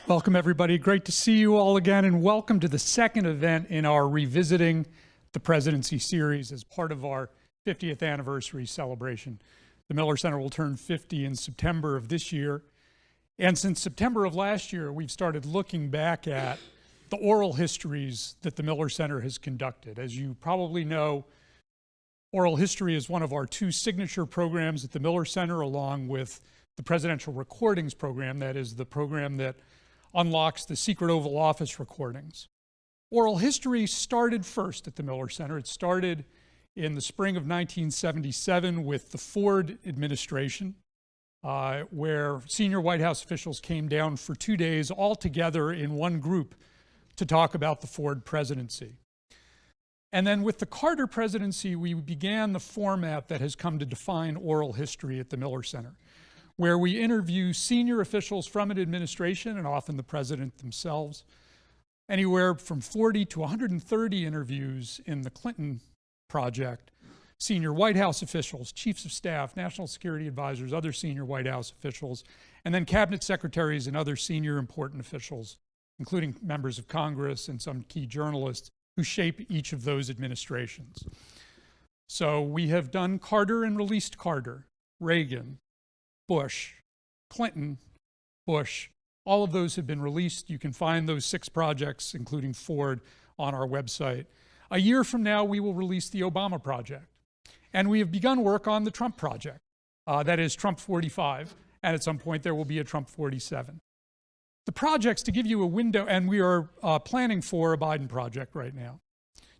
Welcome, everybody. Great to see you all again, and welcome to the second event in our Revisiting the Presidency series as part of our 50th anniversary celebration. The Miller Center will turn 50 in September of this year, and since September of last year, we've started looking back at the oral histories that the Miller Center has conducted. As you probably know, oral history is one of our two signature programs at the Miller Center, along with the Presidential Recordings Program, that is the program that unlocks the secret Oval Office recordings. Oral history started first at the Miller Center. It started in the spring of 1977 with the Ford administration, where senior White House officials came down for 2 days all together in one group to talk about the Ford presidency. And then with the Carter presidency, we began the format that has come to define oral history at the Miller Center, where we interview senior officials from an administration, and often the president themselves, anywhere from 40 to 130 interviews in the Clinton project, senior White House officials, chiefs of staff, national security advisors, other senior White House officials, and then cabinet secretaries and other senior important officials, including members of Congress and some key journalists who shape each of those administrations. So we have done Carter and released Carter, Reagan, Bush, Clinton, Bush. All of those have been released. You can find those 6 projects, including Ford, on our website. A year from now, we will release the Obama project. And we have begun work on the Trump project. That is Trump 45, and at some point there will be a Trump 47. The projects, to give you a window, and we are planning for a Biden project right now.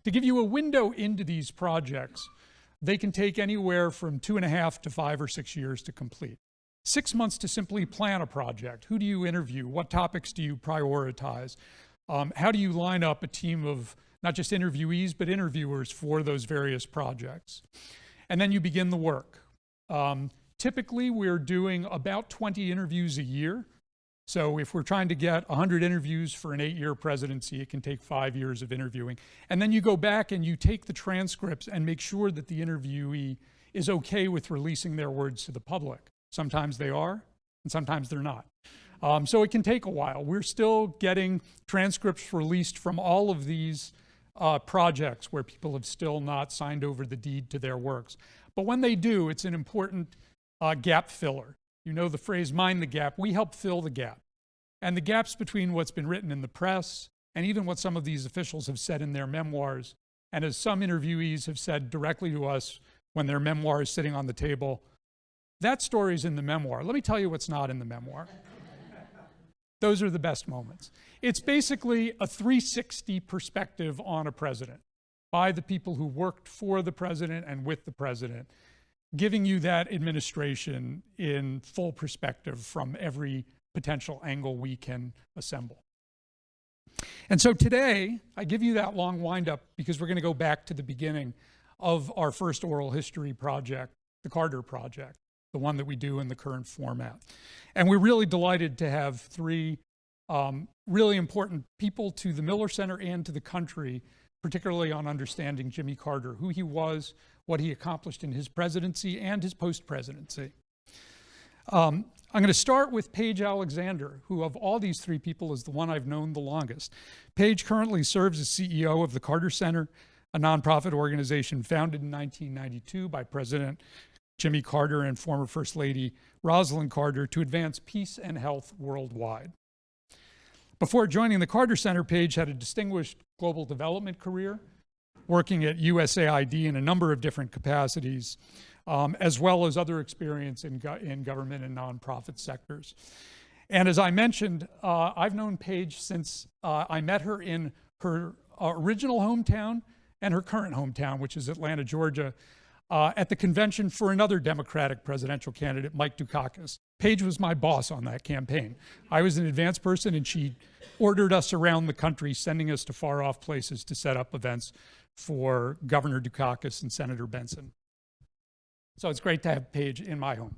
To give you a window into these projects, they can take anywhere from 2.5 to 5 or 6 years to complete. 6 months to simply plan a project. Who do you interview? What topics do you prioritize? How do you line up a team of not just interviewees, but interviewers for those various projects? And then you begin the work. Typically, we're doing about 20 interviews a year. So if we're trying to get 100 interviews for an 8-year presidency, it can take 5 years of interviewing. And then you go back and you take the transcripts and make sure that the interviewee is okay with releasing their words to the public. Sometimes they are, and sometimes they're not. So it can take a while. We're still getting transcripts released from all of these projects where people have still not signed over the deed to their works. But when they do, it's an important gap filler. You know the phrase, mind the gap. We help fill the gap. And the gaps between what's been written in the press and even what some of these officials have said in their memoirs, and as some interviewees have said directly to us when their memoir is sitting on the table, that story's in the memoir. Let me tell you what's not in the memoir. Those are the best moments. It's basically a 360 perspective on a president by the people who worked for the president and with the president, giving you that administration in full perspective from every potential angle we can assemble. And so today, I give you that long wind-up because we're going to go back to the beginning of our first oral history project, the Carter Project, the one that we do in the current format. And we're really delighted to have 3 really important people to the Miller Center and to the country, particularly on understanding Jimmy Carter, who he was, what he accomplished in his presidency and his post-presidency. I'm going to start with Paige Alexander, who of all these 3 people is the one I've known the longest. Paige currently serves as CEO of the Carter Center, a nonprofit organization founded in 1992 by President Jimmy Carter and former First Lady Rosalind Carter to advance peace and health worldwide. Before joining the Carter Center, Paige had a distinguished global development career, working at USAID in a number of different capacities, as well as other experience in government and nonprofit sectors. And as I mentioned, I've known Paige since I met her in her original hometown and her current hometown, which is Atlanta, Georgia, at the convention for another Democratic presidential candidate, Mike Dukakis. Paige was my boss on that campaign. I was an advance person, and she ordered us around the country, sending us to far-off places to set up events for Governor Dukakis and Senator Benson. So it's great to have Paige in my home.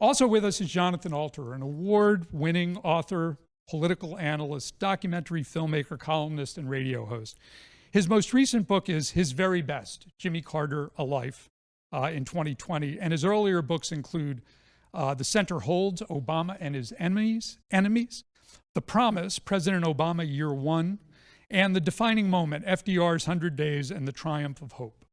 Also with us is Jonathan Alter, an award-winning author, political analyst, documentary filmmaker, columnist, and radio host. His most recent book is His Very Best, Jimmy Carter, A Life, in 2020. And his earlier books include The center holds Obama and his enemies, The Promise, President Obama Year One, and The Defining Moment, FDR's 100 Days and the Triumph of Hope.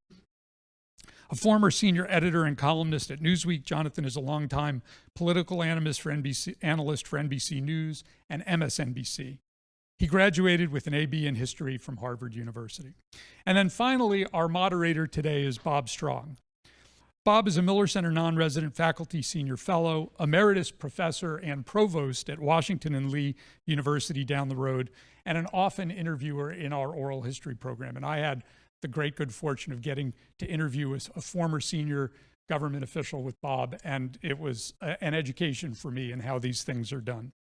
A former senior editor and columnist at Newsweek, Jonathan is a longtime political analyst for NBC News and MSNBC. He graduated with an AB in history from Harvard University. And then finally, our moderator today is Bob Strong. Bob is a Miller Center non-resident faculty senior fellow, emeritus professor and provost at Washington and Lee University down the road, and an often interviewer in our oral history program. And I had the great good fortune of getting to interview a former senior government official with Bob, and it was an education for me in how these things are done.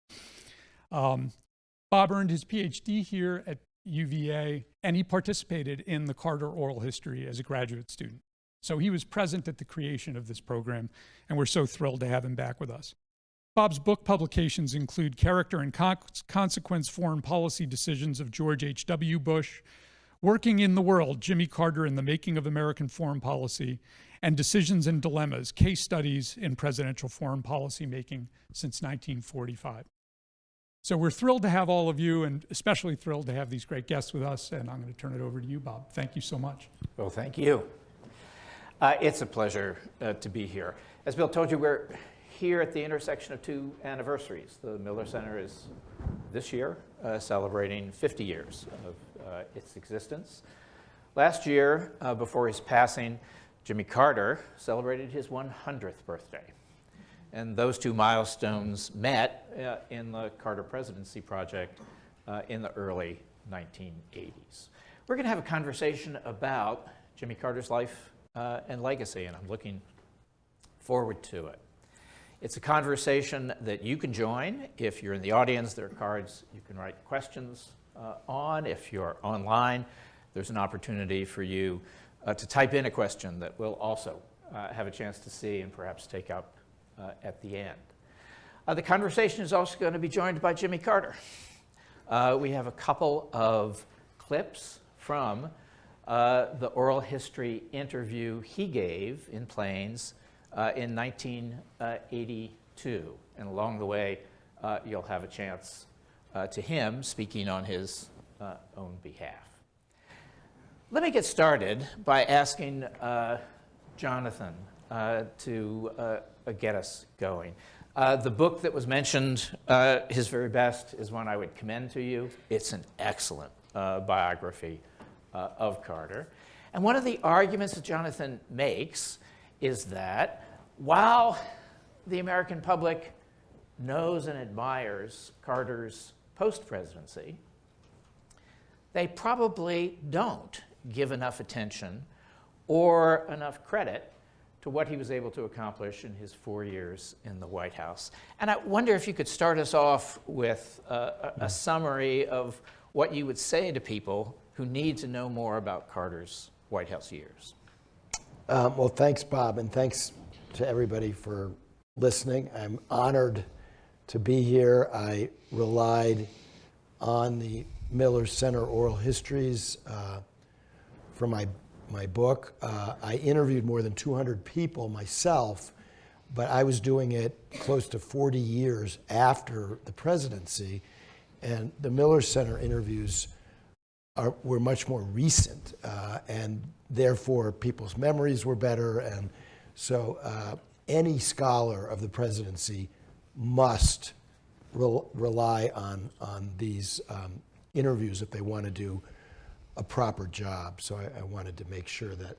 Bob earned his PhD here at UVA, and he participated in the Carter Oral History as a graduate student. So he was present at the creation of this program, and we're so thrilled to have him back with us. Bob's book publications include Character and Consequence: Foreign Policy Decisions of George H.W. Bush, Working in the World, Jimmy Carter and the Making of American Foreign Policy, and Decisions and Dilemmas, Case Studies in Presidential Foreign Policy Making since 1945. So we're thrilled to have all of you, and especially thrilled to have these great guests with us, and I'm going to turn it over to you, Bob. Thank you so much. Well, thank you. It's a pleasure to be here. As Bill told you, we're here at the intersection of two anniversaries. The Miller Center is this year celebrating 50 years of its existence. Last year, before his passing, Jimmy Carter celebrated his 100th birthday. And those two milestones met in the Carter Presidency Project in the early 1980s. We're going to have a conversation about Jimmy Carter's life and legacy, and I'm looking forward to it. It's a conversation that you can join. If you're in the audience, there are cards you can write questions on. If you're online, there's an opportunity for you to type in a question that we'll also have a chance to see and perhaps take up at the end. The conversation is also going to be joined by Jimmy Carter. We have a couple of clips from the oral history interview he gave in Plains in 1982. And along the way, you'll have a chance to him speaking on his own behalf. Let me get started by asking Jonathan to get us going. The book that was mentioned, His Very Best, is one I would commend to you. It's an excellent biography of Carter. And one of the arguments that Jonathan makes is that while the American public knows and admires Carter's post-presidency, they probably don't give enough attention or enough credit to what he was able to accomplish in his 4 years in the White House. And I wonder if you could start us off with a summary of what you would say to people who need to know more about Carter's White House years. Well, thanks, Bob, and thanks to everybody for listening. I'm honored to be here. I relied on the Miller Center Oral Histories for my book. I interviewed more than 200 people myself, but I was doing it close to 40 years after the presidency, and the Miller Center interviews were much more recent, and therefore people's memories were better, and so any scholar of the presidency must rely on these interviews if they want to do a proper job. So I wanted to make sure that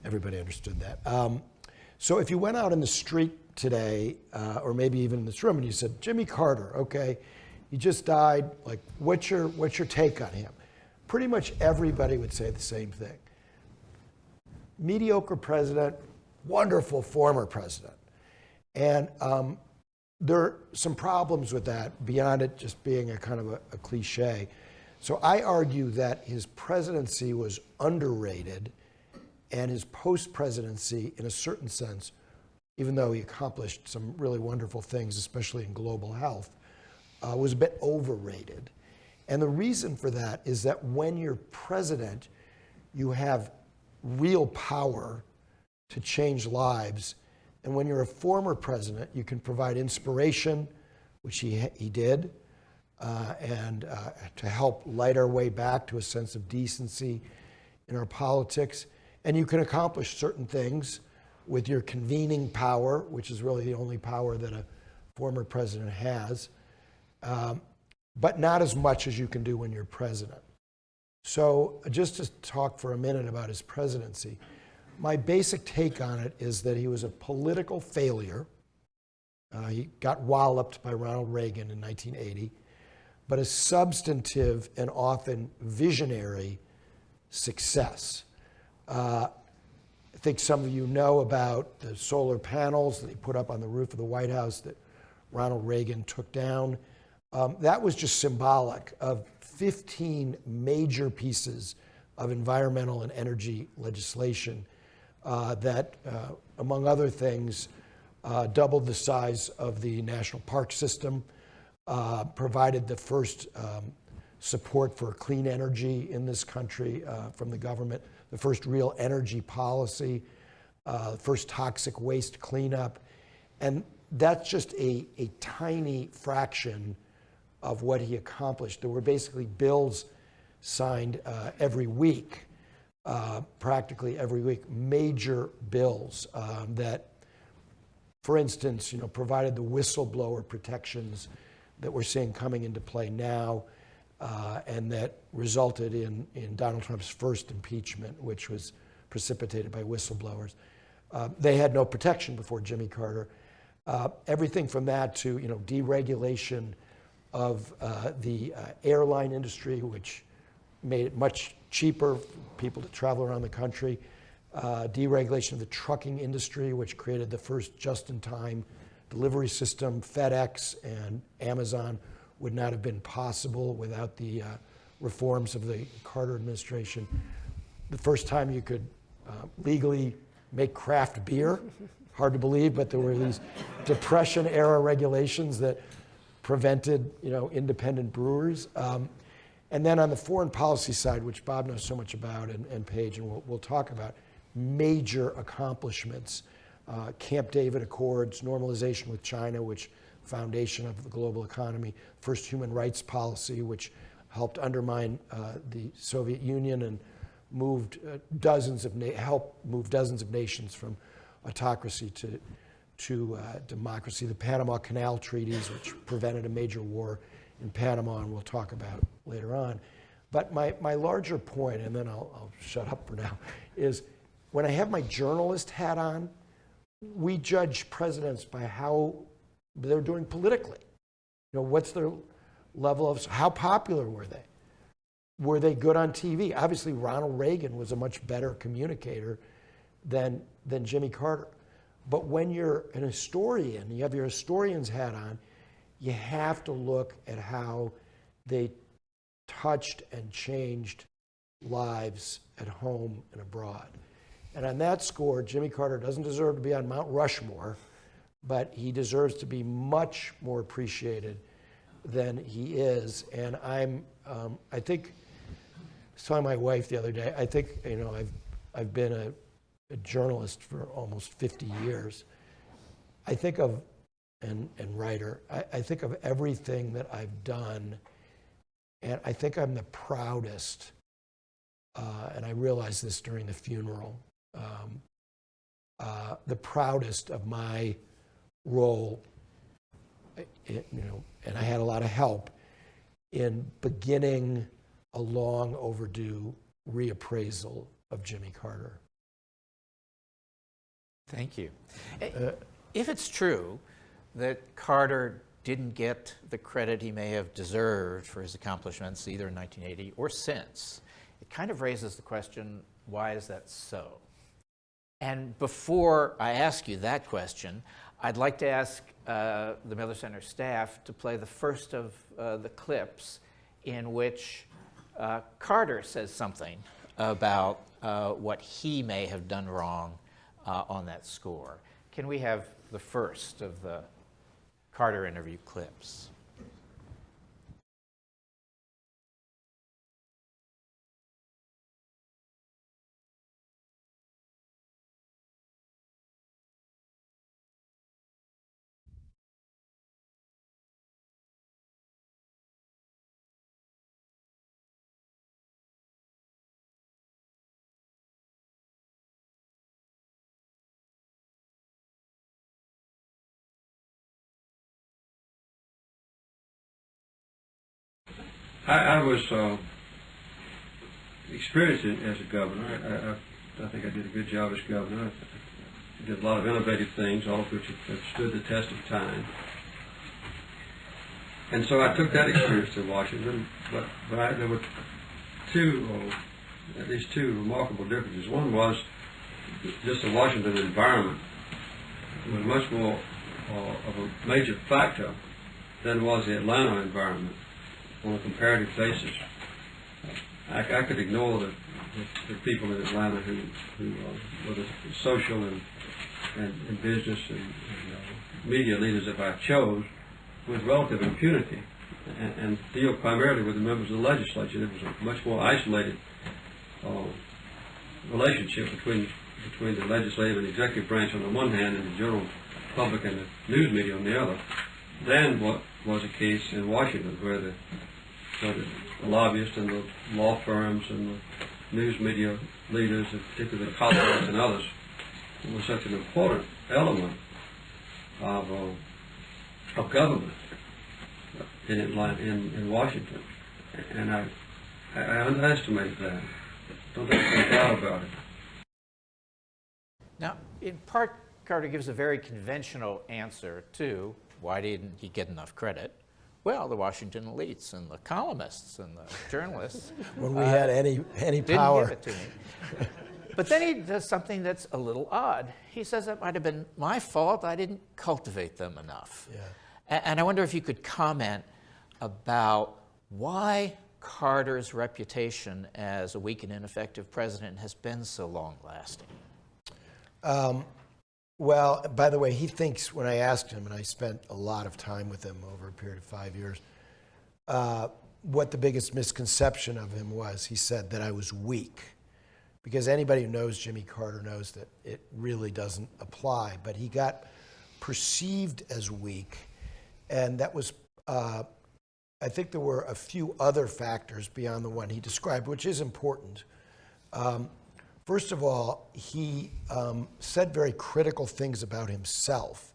everybody understood that. So if you went out in the street today, or maybe even in this room, and you said, Jimmy Carter, okay, he just died, like, what's your take on him? Pretty much everybody would say the same thing. Mediocre president, wonderful former president. And there are some problems with that beyond it just being a kind of a cliche. So I argue that his presidency was underrated, and his post-presidency, in a certain sense, even though he accomplished some really wonderful things, especially in global health, was a bit overrated. And the reason for that is that when you're president, you have real power to change lives And when you're a former president, you can provide inspiration, which he did, and to help light our way back to a sense of decency in our politics. And you can accomplish certain things with your convening power, which is really the only power that a former president has, but not as much as you can do when you're president. So just to talk for a minute about his presidency, my basic take on it is that he was a political failure. He got walloped by Ronald Reagan in 1980, but a substantive and often visionary success. I think some of you know about the solar panels that he put up on the roof of the White House that Ronald Reagan took down. That was just symbolic of 15 major pieces of environmental and energy legislation that, among other things, doubled the size of the national park system, provided the first support for clean energy in this country from the government, the first real energy policy, first toxic waste cleanup. And that's just a tiny fraction of what he accomplished. There were basically bills signed every week, practically every week, major bills that, for instance, provided the whistleblower protections that we're seeing coming into play now, and that resulted in Donald Trump's first impeachment, which was precipitated by whistleblowers. They had no protection before Jimmy Carter. Everything from that to deregulation of the airline industry, which made it much cheaper for people to travel around the country. Deregulation of the trucking industry, which created the first just-in-time delivery system. FedEx and Amazon would not have been possible without the reforms of the Carter administration. The first time you could legally make craft beer, hard to believe, but there were these Depression-era regulations that prevented, independent brewers. And then on the foreign policy side, which Bob knows so much about, and Paige, and we'll talk about, major accomplishments. Camp David Accords, normalization with China, which foundation of the global economy, first human rights policy, which helped undermine the Soviet Union and moved helped move dozens of nations from autocracy to democracy. The Panama Canal treaties, which prevented a major war in Panama, and we'll talk about later on. But my larger point, and then I'll shut up for now, is when I have my journalist hat on, we judge presidents by how they're doing politically. What's their level of, how popular were they? Were they good on TV? Obviously, Ronald Reagan was a much better communicator than Jimmy Carter. But when you're an historian, you have your historian's hat on, you have to look at how they touched and changed lives at home and abroad. And on that score, Jimmy Carter doesn't deserve to be on Mount Rushmore, but he deserves to be much more appreciated than he is. And I think, I was telling my wife the other day, I think, I've been a journalist for almost 50 years. I think of, and writer, I think of everything that I've done, and I think I'm the proudest, and I realized this during the funeral, the proudest of my role, and I had a lot of help in beginning a long overdue reappraisal of Jimmy Carter. Thank you. If it's true that Carter didn't get the credit he may have deserved for his accomplishments either in 1980 or since, it kind of raises the question, why is that so? And before I ask you that question, I'd like to ask the Miller Center staff to play the first of the clips in which Carter says something about what he may have done wrong on that score. Can we have the first of the Carter interview clips? I was experienced as a governor. I think I did a good job as governor. I did a lot of innovative things, all of which have stood the test of time. And so I took that experience to Washington, but there were at least two remarkable differences. One was just the Washington environment was much more of a major factor than was the Atlanta environment on a comparative basis. I could ignore the people in Atlanta who were the social and business and media leaders if I chose with relative impunity and deal primarily with the members of the legislature. It was a much more isolated relationship between the legislative and executive branch on the one hand and the general public and the news media on the other than what was the case in Washington, where the lobbyists and the law firms and the news media leaders, and particularly the colleges and others, were such an important element of government in Washington. And I underestimated that. Don't think there's any doubt about it. Now, in part, Carter gives a very conventional answer to why didn't he get enough credit? Well, the Washington elites and the columnists and the journalists When we had any didn't power. give it to me. But then he does something that's a little odd. He says it might have been my fault. I didn't cultivate them enough. Yeah. And I wonder if you could comment about why Carter's reputation as a weak and ineffective president has been so long-lasting. Well, by the way, he thinks, when I asked him, and I spent a lot of time with him over a period of 5 years, what the biggest misconception of him was. He said that I was weak. Because anybody who knows Jimmy Carter knows that it really doesn't apply. But he got perceived as weak. And that was, I think there were a few other factors beyond the one he described, which is important. First of all, he said very critical things about himself.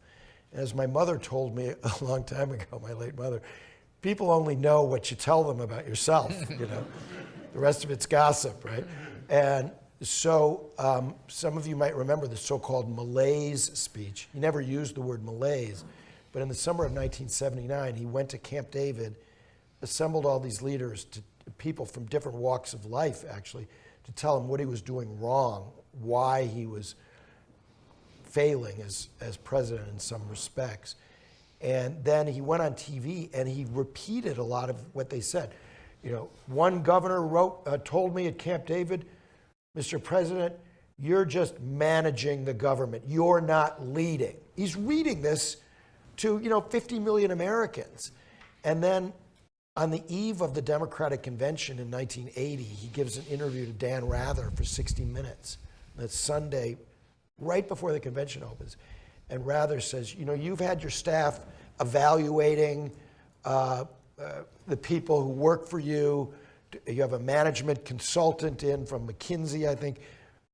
And as my mother told me a long time ago, my late mother, people only know what you tell them about yourself, you know. The rest of it's gossip, right? And so some of you might remember the so-called malaise speech. He never used the word malaise, but in the summer of 1979, he went to Camp David, assembled all these leaders, people from different walks of life, actually, to tell him what he was doing wrong, why he was failing as president in some respects. And then he went on TV and he repeated a lot of what they said. You know, one governor told me at Camp David, Mr. President, you're just managing the government. You're not leading. He's reading this to, 50 million Americans. And then on the eve of the Democratic Convention in 1980, he gives an interview to Dan Rather for 60 Minutes. That's Sunday, right before the convention opens. And Rather says, you've had your staff evaluating the people who work for you. You have a management consultant in from McKinsey, I think,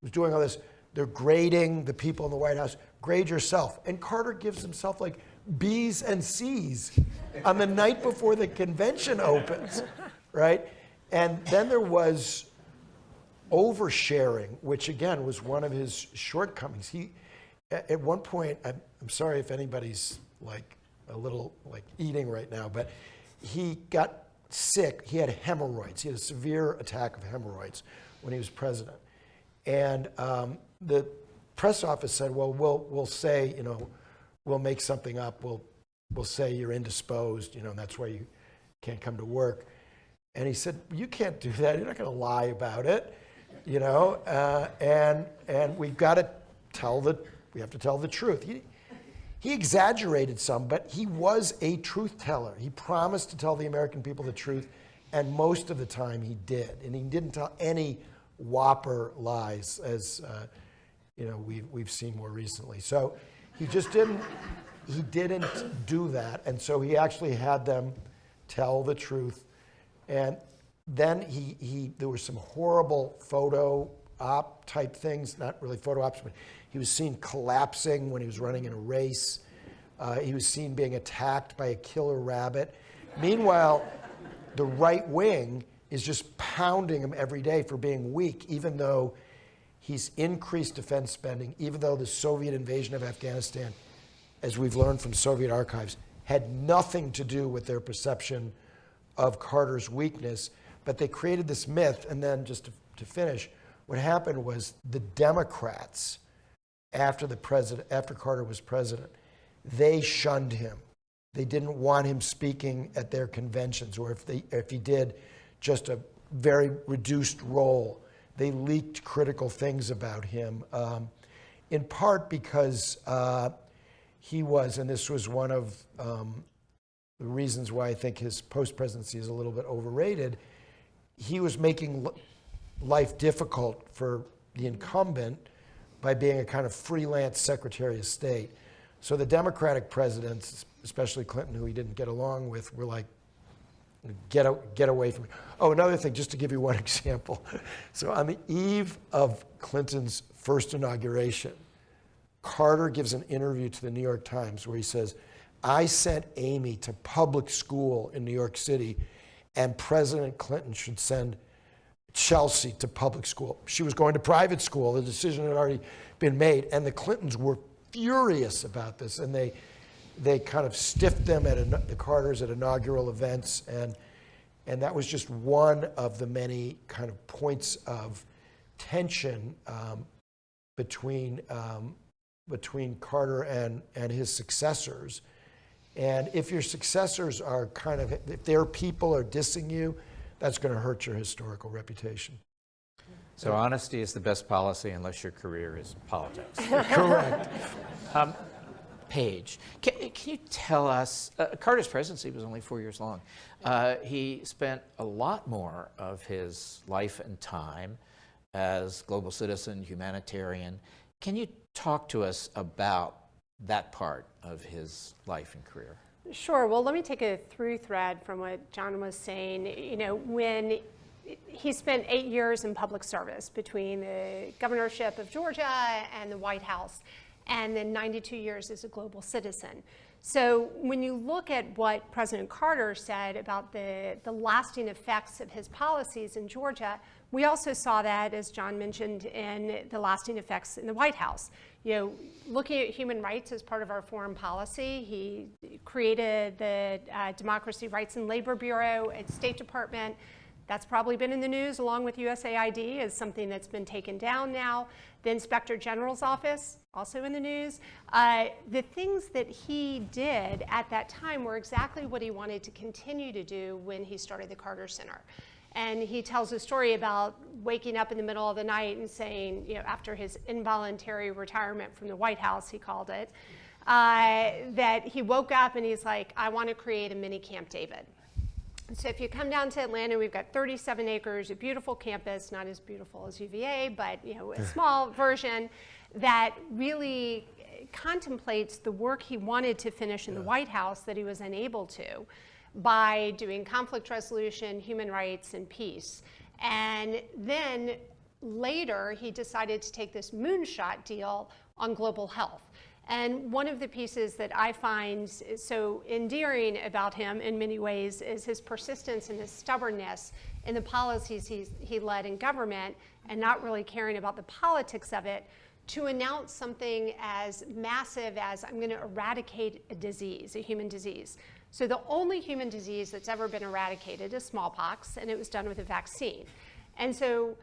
who's doing all this. They're grading the people in the White House. Grade yourself. And Carter gives himself like B's and C's on the night before the convention opens, right? And then there was oversharing, which again was one of his shortcomings. He, at one point, I'm sorry if anybody's like a little like eating right now, but he got sick. He had hemorrhoids. He had a severe attack of hemorrhoids when he was president. And the press office said, well, we'll say, we'll make something up. We'll say you're indisposed, and that's why you can't come to work. And he said, you can't do that. You're not going to lie about it, and we've got to we have to tell the truth. He exaggerated some, but he was a truth teller. He promised to tell the American people the truth, and most of the time he did. And he didn't tell any whopper lies, as we've seen more recently. So he just didn't do that, and so he actually had them tell the truth. And then there were some horrible photo op type things, not really photo ops, but he was seen collapsing when he was running in a race. He was seen being attacked by a killer rabbit. Meanwhile, the right wing is just pounding him every day for being weak, even though he's increased defense spending, even though the Soviet invasion of Afghanistan, as we've learned from Soviet archives, had nothing to do with their perception of Carter's weakness. But they created this myth, and then just to finish, what happened was the Democrats, after Carter was president, they shunned him. They didn't want him speaking at their conventions, or if he did just a very reduced role. They leaked critical things about him, in part because he was, and this was one of the reasons why I think his post-presidency is a little bit overrated, he was making life difficult for the incumbent by being a kind of freelance Secretary of State. So the Democratic presidents, especially Clinton, who he didn't get along with, were like, get away from me. Oh, another thing, just to give you one example. So on the eve of Clinton's first inauguration, Carter gives an interview to the New York Times where he says, I sent Amy to public school in New York City, and President Clinton should send Chelsea to public school. She was going to private school. The decision had already been made, and the Clintons were furious about this, and they kind of stiffed them at the Carters at inaugural events, and that was just one of the many kind of points of tension between Carter and his successors. And if your successors are if their people are dissing you, that's going to hurt your historical reputation. So honesty is the best policy unless your career is politics. Correct. Paige, can you tell us, Carter's presidency was only 4 years long. He spent a lot more of his life and time as global citizen, humanitarian. Can you talk to us about that part of his life and career? Sure. Well, let me take a through thread from what John was saying. When he spent 8 years in public service between the governorship of Georgia and the White House, and then 92 years as a global citizen. So when you look at what President Carter said about the lasting effects of his policies in Georgia, we also saw that, as John mentioned, in the lasting effects in the White House. Looking at human rights as part of our foreign policy, he created the Democracy, Rights, and Labor Bureau at State Department. That's probably been in the news along with USAID as something that's been taken down now. The Inspector General's office, also in the news. The things that he did at that time were exactly what he wanted to continue to do when he started the Carter Center. And he tells a story about waking up in the middle of the night and saying, after his involuntary retirement from the White House, he called it, that he woke up and he's like, I want to create a mini Camp David. So if you come down to Atlanta, we've got 37 acres, a beautiful campus, not as beautiful as UVA, but a small version that really contemplates the work he wanted to finish in the White House that he was unable to by doing conflict resolution, human rights, and peace. And then later, he decided to take this moonshot deal on global health. And one of the pieces that I find so endearing about him in many ways is his persistence and his stubbornness in the policies he led in government and not really caring about the politics of it, to announce something as massive as, I'm going to eradicate a disease, a human disease. So the only human disease that's ever been eradicated is smallpox, and it was done with a vaccine. And so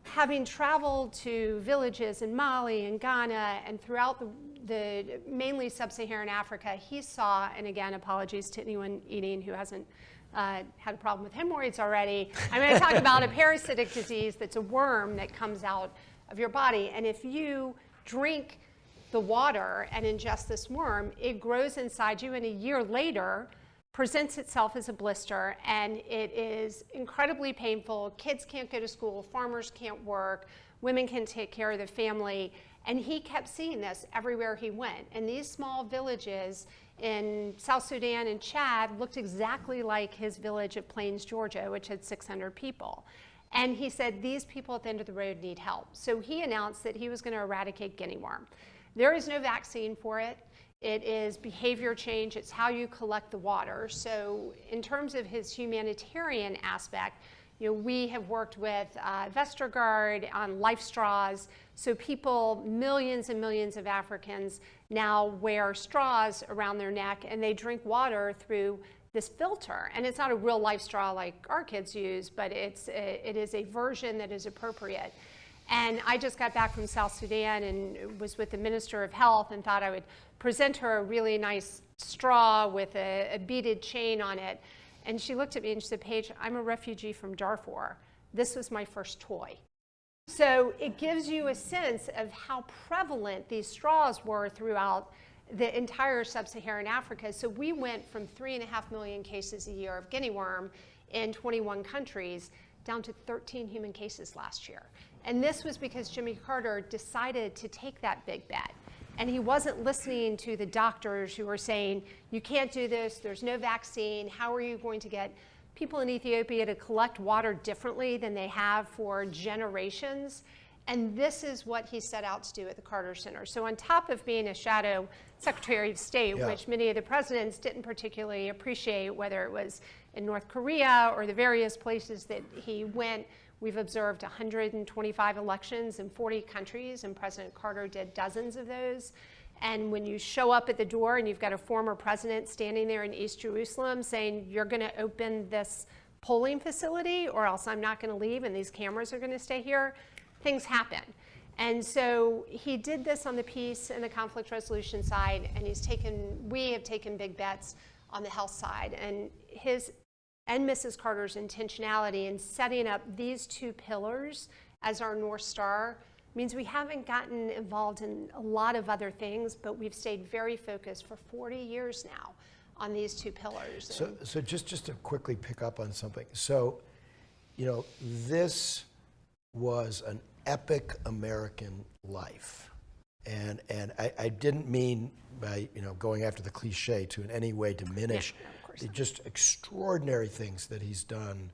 having traveled to villages in Mali and Ghana and throughout the mainly sub-Saharan Africa, he saw, and again, apologies to anyone eating who hasn't had a problem with hemorrhoids already. I'm going to talk about a parasitic disease that's a worm that comes out of your body. And if you drink the water and ingest this worm, it grows inside you, and a year later presents itself as a blister, and it is incredibly painful. Kids can't go to school, farmers can't work, women can't take care of the family. And he kept seeing this everywhere he went. And these small villages in South Sudan and Chad looked exactly like his village of Plains, Georgia, which had 600 people. And he said, these people at the end of the road need help. So he announced that he was going to eradicate guinea worm. There is no vaccine for it. it is behavior change, it's how you collect the water. So in terms of his humanitarian aspect, we have worked with Vestergaard on life straws. So people, millions and millions of Africans now wear straws around their neck and they drink water through this filter. And it's not a real life straw like our kids use, but it is a version that is appropriate. And I just got back from South Sudan and was with the Minister of Health and thought I would present her a really nice straw with a beaded chain on it. And she looked at me and she said, Paige, I'm a refugee from Darfur. This was my first toy. So it gives you a sense of how prevalent these straws were throughout the entire sub-Saharan Africa. So we went from 3.5 million cases a year of guinea worm in 21 countries down to 13 human cases last year. And this was because Jimmy Carter decided to take that big bet. And he wasn't listening to the doctors who were saying, you can't do this, there's no vaccine, how are you going to get people in Ethiopia to collect water differently than they have for generations? And this is what he set out to do at the Carter Center. So on top of being a shadow Secretary of State, which many of the presidents didn't particularly appreciate, whether it was in North Korea or the various places that he went, we've observed 125 elections in 40 countries, and President Carter did dozens of those. And when you show up at the door and you've got a former president standing there in East Jerusalem saying, you're going to open this polling facility or else I'm not going to leave and these cameras are going to stay here, things happen. And so he did this on the peace and the conflict resolution side, and we have taken big bets on the health side. And his and Mrs. Carter's intentionality in setting up these two pillars as our North Star means we haven't gotten involved in a lot of other things, but we've stayed very focused for 40 years now on these two pillars. So just to quickly pick up on something. So, this was an epic American life. And I didn't mean by, going after the cliche to in any way diminish the just extraordinary things that he's done,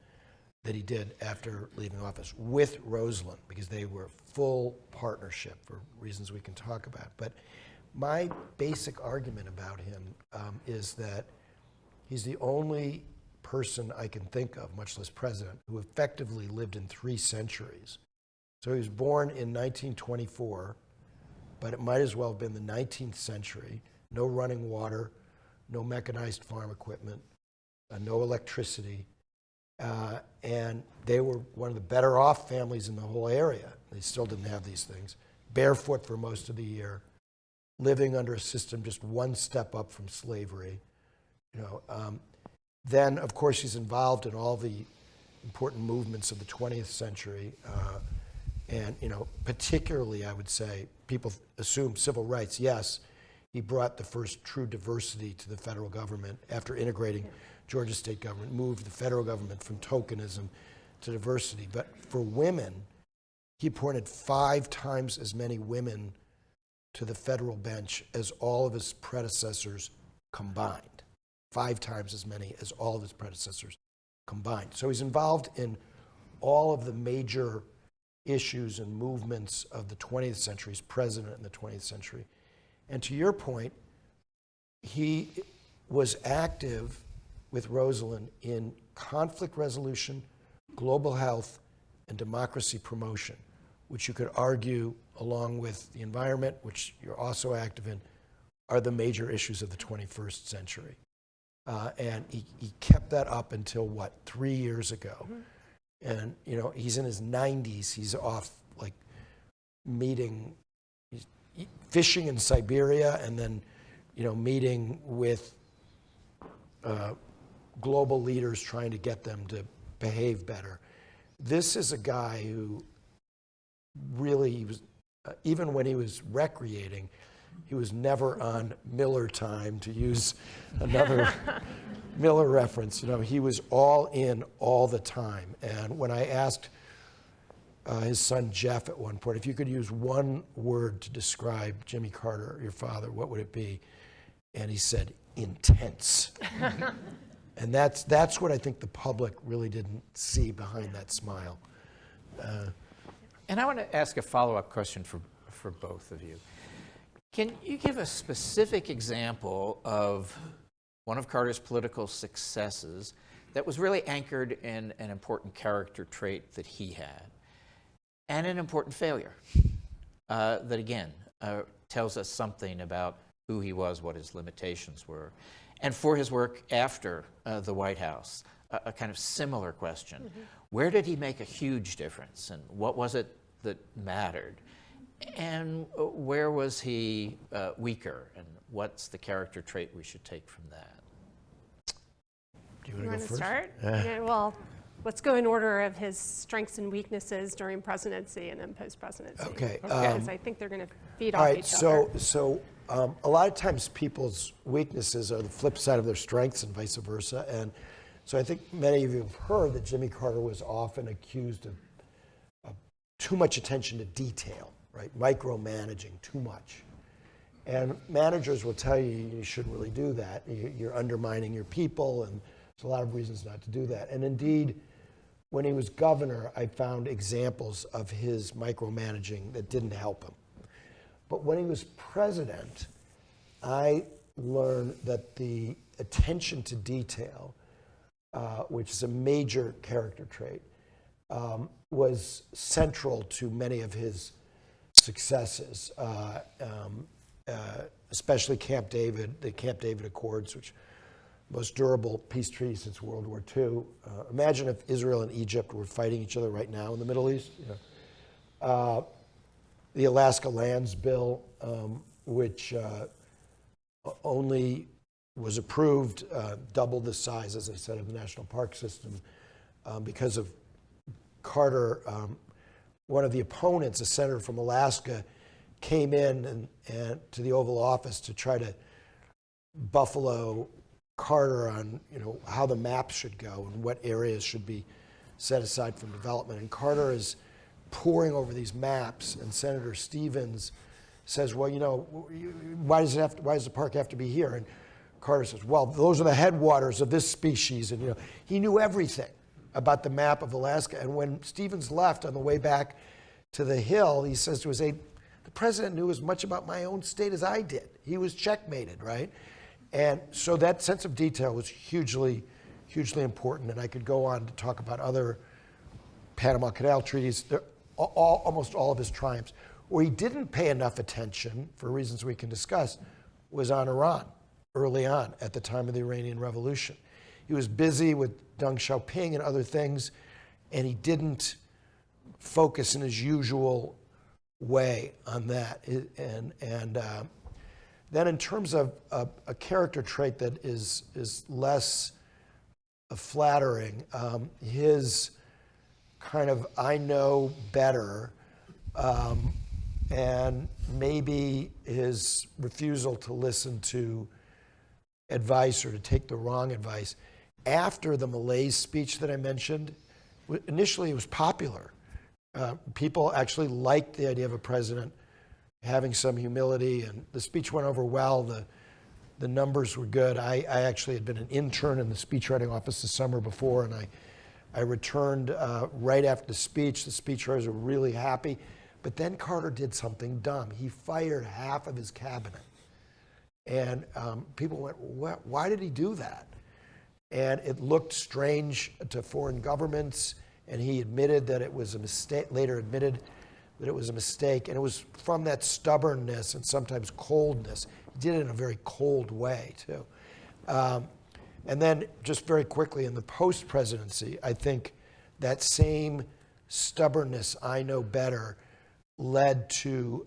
that he did after leaving office with Rosalynn, because they were full partnership for reasons we can talk about. But my basic argument about him is that he's the only person I can think of, much less president, who effectively lived in 3 centuries. So he was born in 1924, but it might as well have been the 19th century. No running water, no mechanized farm equipment, no electricity. And they were one of the better off families in the whole area. They still didn't have these things. Barefoot for most of the year, living under a system just one step up from slavery. Then, of course, he's involved in all the important movements of the 20th century. And, particularly, I would say, people assume civil rights. Yes, he brought the first true diversity to the federal government after integrating Georgia state government, moved the federal government from tokenism to diversity. But for women, he appointed 5 times as many women to the federal bench as all of his predecessors combined. 5 times as many as all of his predecessors combined. So he's involved in all of the major issues and movements of the 20th century. He's president in the 20th century. And to your point, he was active with Rosalynn in conflict resolution, global health, and democracy promotion, which you could argue, along with the environment, which you're also active in, are the major issues of the 21st century. And he kept that up until, 3 years ago. And, he's in his 90s. He's off, fishing in Siberia, and then, meeting with global leaders trying to get them to behave better. This is a guy who really was, even when he was recreating, he was never on Miller time, to use another Miller reference. He was all in all the time. And when I asked his son Jeff at one point, if you could use one word to describe Jimmy Carter, your father, what would it be? And he said, intense. And that's what I think the public really didn't see behind that smile. And I want to ask a follow-up question for both of you. Can you give a specific example of one of Carter's political successes that was really anchored in an important character trait that he had, and an important failure that, again, tells us something about who he was, what his limitations were, and for his work after the White House, a kind of similar question. Mm-hmm. Where did he make a huge difference, and what was it that mattered? And where was he weaker, and what's the character trait we should take from that? Do you You want want to go to first? start? Yeah, well, let's go in order of his strengths and weaknesses during presidency and then post-presidency. Okay, Because I think they're going to feed All off right, each other. so a lot of times people's weaknesses are the flip side of their strengths and vice versa. And so I think many of you have heard that Jimmy Carter was often accused of too much attention to detail, right? Micromanaging too much. And managers will tell you you shouldn't really do that. You're undermining your people, and there's a lot of reasons not to do that. And indeed, when he was governor, I found examples of his micromanaging that didn't help him. But when he was president, I learned that the attention to detail, which is a major character trait, was central to many of his successes, especially Camp David, the Camp David Accords, which most durable peace treaty since World War II. Imagine if Israel and Egypt were fighting each other right now in the Middle East. You know. The Alaska Lands Bill, which only was approved, doubled the size, as I said, of the national park system because of Carter. One of the opponents, a senator from Alaska, came in and to the Oval Office to try to buffalo Carter on, you know, how the maps should go and what areas should be set aside from development. And Carter is poring over these maps, and Senator Stevens says, well, you know, why does the park have to be here? And Carter says, well, those are the headwaters of this species. And, you know, he knew everything about the map of Alaska. And when Stevens left on the way back to the Hill, he says to his aide, the president knew as much about my own state as I did. He was checkmated, right? And so that sense of detail was hugely, hugely important. And I could go on to talk about other Panama Canal treaties, almost all of his triumphs. Where he didn't pay enough attention, for reasons we can discuss, was on Iran early on at the time of the Iranian Revolution. He was busy with Deng Xiaoping and other things, and he didn't focus in his usual way on that. And then in terms of a character trait that is less flattering, his kind of I know better, and maybe his refusal to listen to advice or to take the wrong advice. After the Malaise speech that I mentioned, initially it was popular. People actually liked the idea of a president having some humility, and the speech went over well. The numbers were good. I actually had been an intern in the speechwriting office the summer before, and I returned right after the speech. The speechwriters were really happy. But then Carter did something dumb. He fired half of his cabinet. And people went, why did he do that? And it looked strange to foreign governments, and he admitted that it was a mistake, later admitted that it was a mistake, and it was from that stubbornness and sometimes coldness. He did it in a very cold way, too. And then, just very quickly, in the post-presidency, I think that same stubbornness, I know better, led to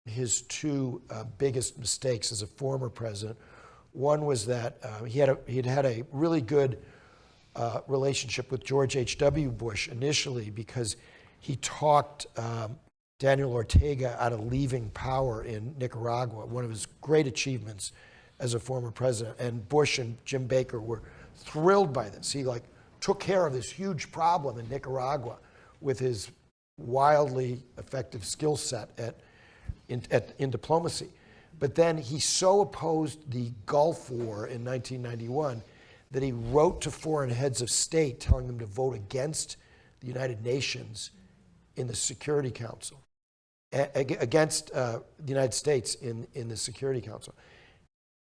his two biggest mistakes as a former president. One was that he'd had a really good relationship with George H.W. Bush initially, because he talked Daniel Ortega out of leaving power in Nicaragua, one of his great achievements as a former president. And Bush and Jim Baker were thrilled by this. He took care of this huge problem in Nicaragua with his wildly effective skill set in diplomacy. But then he so opposed the Gulf War in 1991 that he wrote to foreign heads of state telling them to vote against the United Nations in the Security Council. against the United States in the Security Council.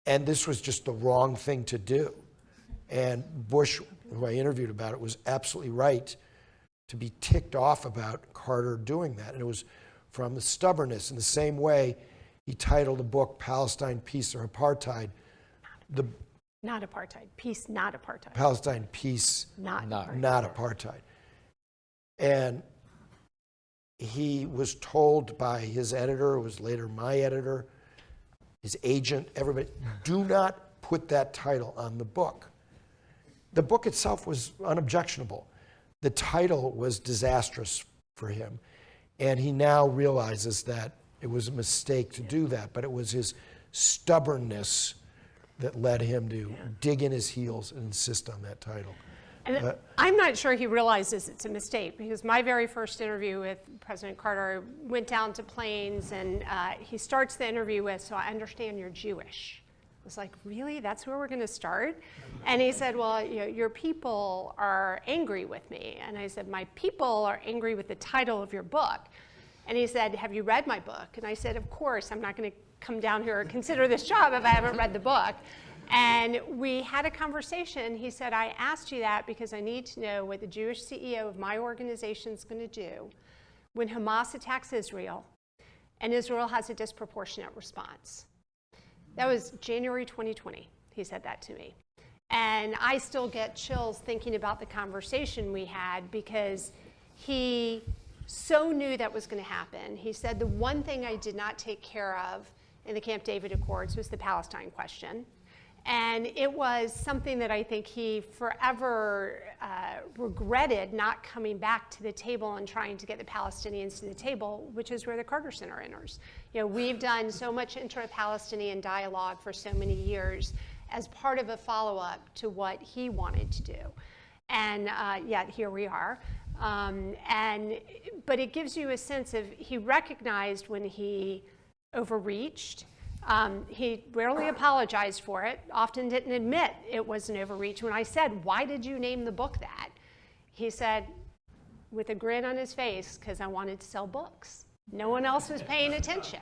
And this was just the wrong thing to do. And Bush, who I interviewed about it, was absolutely right to be ticked off about Carter doing that. And it was from the stubbornness. In the same way, he titled a book, Palestine, Peace or Apartheid. Not apartheid. Peace, not apartheid. Palestine, Peace, Not apartheid. And he was told by his editor, who was later my editor, his agent, everybody, do not put that title on the book. The book itself was unobjectionable. The title was disastrous for him. And he now realizes that it was a mistake to do that, but it was his stubbornness that led him to dig in his heels and insist on that title. And I'm not sure he realizes it's a mistake, because my very first interview with President Carter went down to Plains, and he starts the interview with, "So I understand you're Jewish." I was like, really? That's where we're going to start? And he said, well, you know, your people are angry with me. And I said, my people are angry with the title of your book. And he said, have you read my book? And I said, of course, I'm not going to come down here and consider this job if I haven't read the book. And we had a conversation. He said, I asked you that because I need to know what the Jewish CEO of my organization is going to do when Hamas attacks Israel and Israel has a disproportionate response. That was January 2020. He said that to me. And I still get chills thinking about the conversation we had, because he so knew that was going to happen. He said, the one thing I did not take care of in the Camp David Accords was the Palestine question. And it was something that I think he forever regretted not coming back to the table and trying to get the Palestinians to the table, which is where the Carter Center enters. You know, we've done so much intra-Palestinian dialogue for so many years as part of a follow-up to what he wanted to do. And yet here we are. But it gives you a sense of, he recognized when he overreached. He rarely apologized for it, often didn't admit it was an overreach. When I said, why did you name the book that? He said, with a grin on his face, because I wanted to sell books. No one else was paying attention.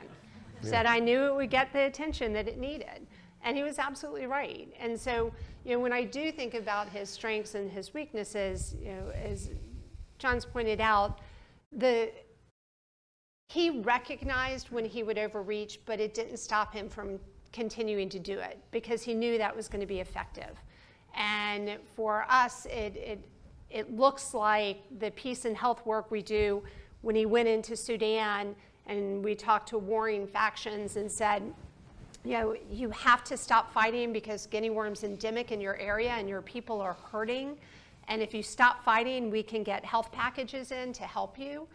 Said I knew it would get the attention that it needed. And he was absolutely right. And so, you know, when I do think about his strengths and his weaknesses, you know, as John's pointed out, he recognized when he would overreach, but it didn't stop him from continuing to do it, because he knew that was going to be effective. And for us, it looks like the peace and health work we do, when he went into Sudan and we talked to warring factions and said, you know, you have to stop fighting because guinea worm's endemic in your area and your people are hurting. And if you stop fighting, we can get health packages in to help you.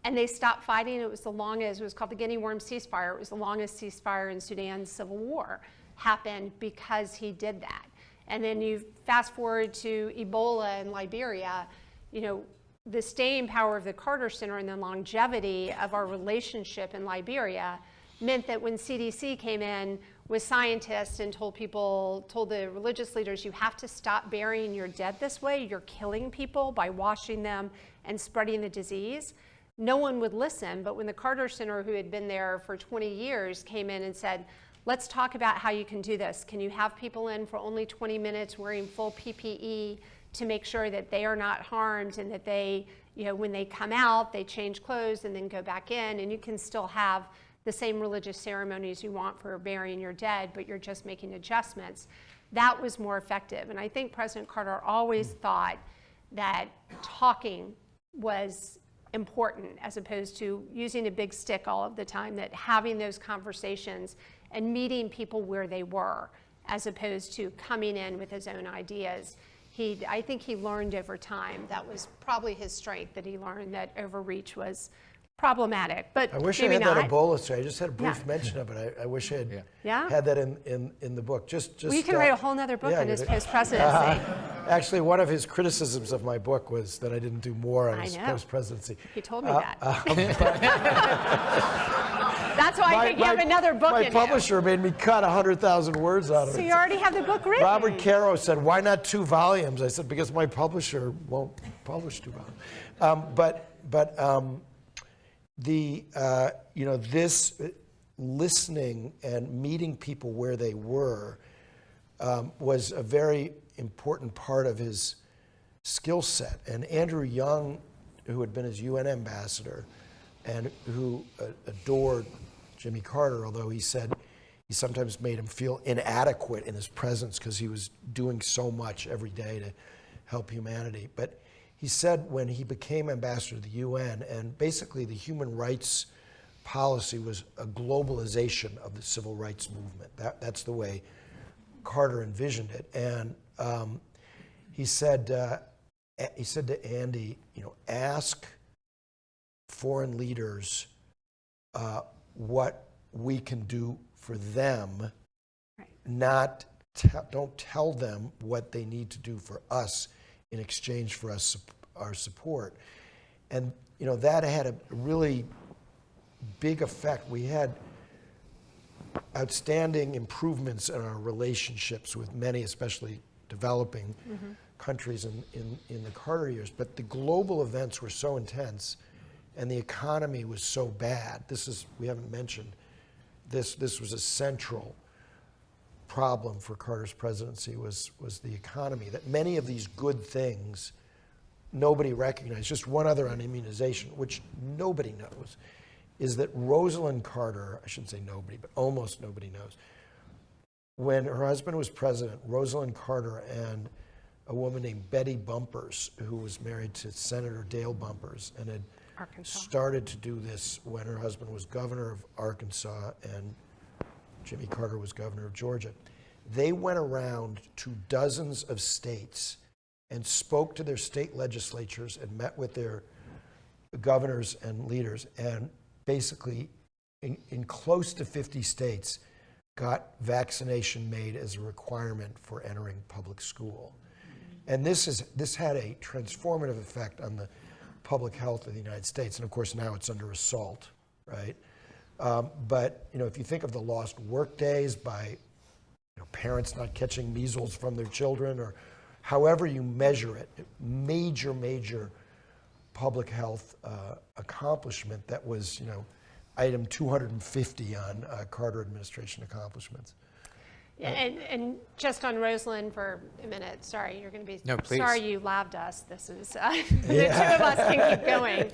And they stopped fighting. It was it was called the guinea worm ceasefire. It was the longest ceasefire in Sudan's civil war, happened because he did that. And then you fast forward to Ebola in Liberia, you know, the staying power of the Carter Center and the longevity of our relationship in Liberia meant that when CDC came in with scientists and told the religious leaders, you have to stop burying your dead this way, you're killing people by washing them and spreading the disease, no one would listen. But when the Carter Center, who had been there for 20 years, came in and said, let's talk about how you can do this. Can you have people in for only 20 minutes wearing full PPE to make sure that they are not harmed, and that they, you know, when they come out, they change clothes and then go back in, and you can still have the same religious ceremonies you want for burying your dead, but you're just making adjustments. That was more effective. And I think President Carter always thought that talking was important as opposed to using a big stick all of the time, that having those conversations and meeting people where they were as opposed to coming in with his own ideas. I think he learned over time. That was probably his strength, that he learned that overreach was problematic, but I wish maybe I had not. that Ebola story. I just had a brief mention of it. I wish I had had that in the book. Well, you can write a whole nother book on his post-presidency. Actually, one of his criticisms of my book was that I didn't do more on his post-presidency. He told me that. That's why I think you have another book in My publisher made me cut 100,000 words out of it. So you already have the book written. Robert Caro said, why not 2 volumes? I said, because my publisher won't publish 2 volumes. this listening and meeting people where they were was a very important part of his skill set. And Andrew Young, who had been his UN ambassador and who adored Jimmy Carter, although he said he sometimes made him feel inadequate in his presence because he was doing so much every day to help humanity. But he said when he became ambassador to the UN, and basically the human rights policy was a globalization of the civil rights movement. That's the way Carter envisioned it. And he said to Andy, ask foreign leaders what we can do for them, right. Don't tell them what they need to do for us in exchange for our support. And that had a really big effect. We had outstanding improvements in our relationships with many, especially developing countries in the Carter years. But the global events were so intense and the economy was so bad. We haven't mentioned, this was a central problem for Carter's presidency was the economy, that many of these good things nobody recognized. Just one other on immunization, which nobody knows, is that Rosalind Carter, I shouldn't say nobody, but almost nobody knows, when her husband was president, Rosalind Carter and a woman named Betty Bumpers, who was married to Senator Dale Bumpers and had started to do this when her husband was governor of Arkansas and Jimmy Carter was governor of Georgia. They went around to dozens of states and spoke to their state legislatures and met with their governors and leaders, and basically in close to 50 states got vaccination made as a requirement for entering public school. And this had a transformative effect on the public health of the United States. And of course now it's under assault, right? But if you think of the lost work days by parents not catching measles from their children, or however you measure it, major public health accomplishment that was item 250 on Carter administration accomplishments. Yeah, and just on Rosalind for a minute. Sorry, you're going to be. No, please. Sorry you laughed us. This is the two of us can keep going.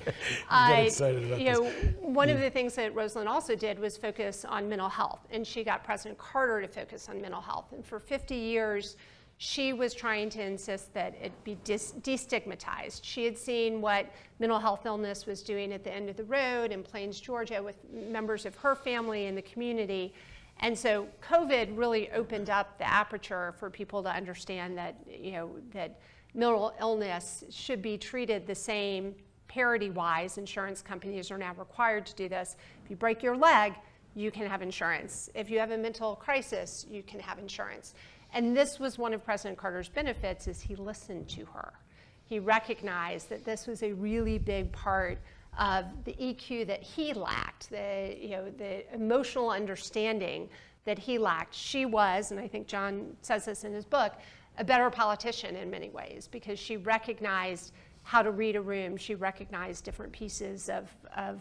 Get excited about this. One of the things that Rosalind also did was focus on mental health, and she got President Carter to focus on mental health. And for 50 years, she was trying to insist that it be destigmatized. She had seen what mental health illness was doing at the end of the road in Plains, Georgia, with members of her family and the community. And so COVID really opened up the aperture for people to understand that, that mental illness should be treated the same parity-wise. Insurance companies are now required to do this. If you break your leg, you can have insurance. If you have a mental crisis, you can have insurance. And this was one of President Carter's benefits, is he listened to her. He recognized that this was a really big part of the EQ that he lacked, the emotional understanding that he lacked. She was, and I think John says this in his book, a better politician in many ways, because she recognized how to read a room. She recognized different pieces of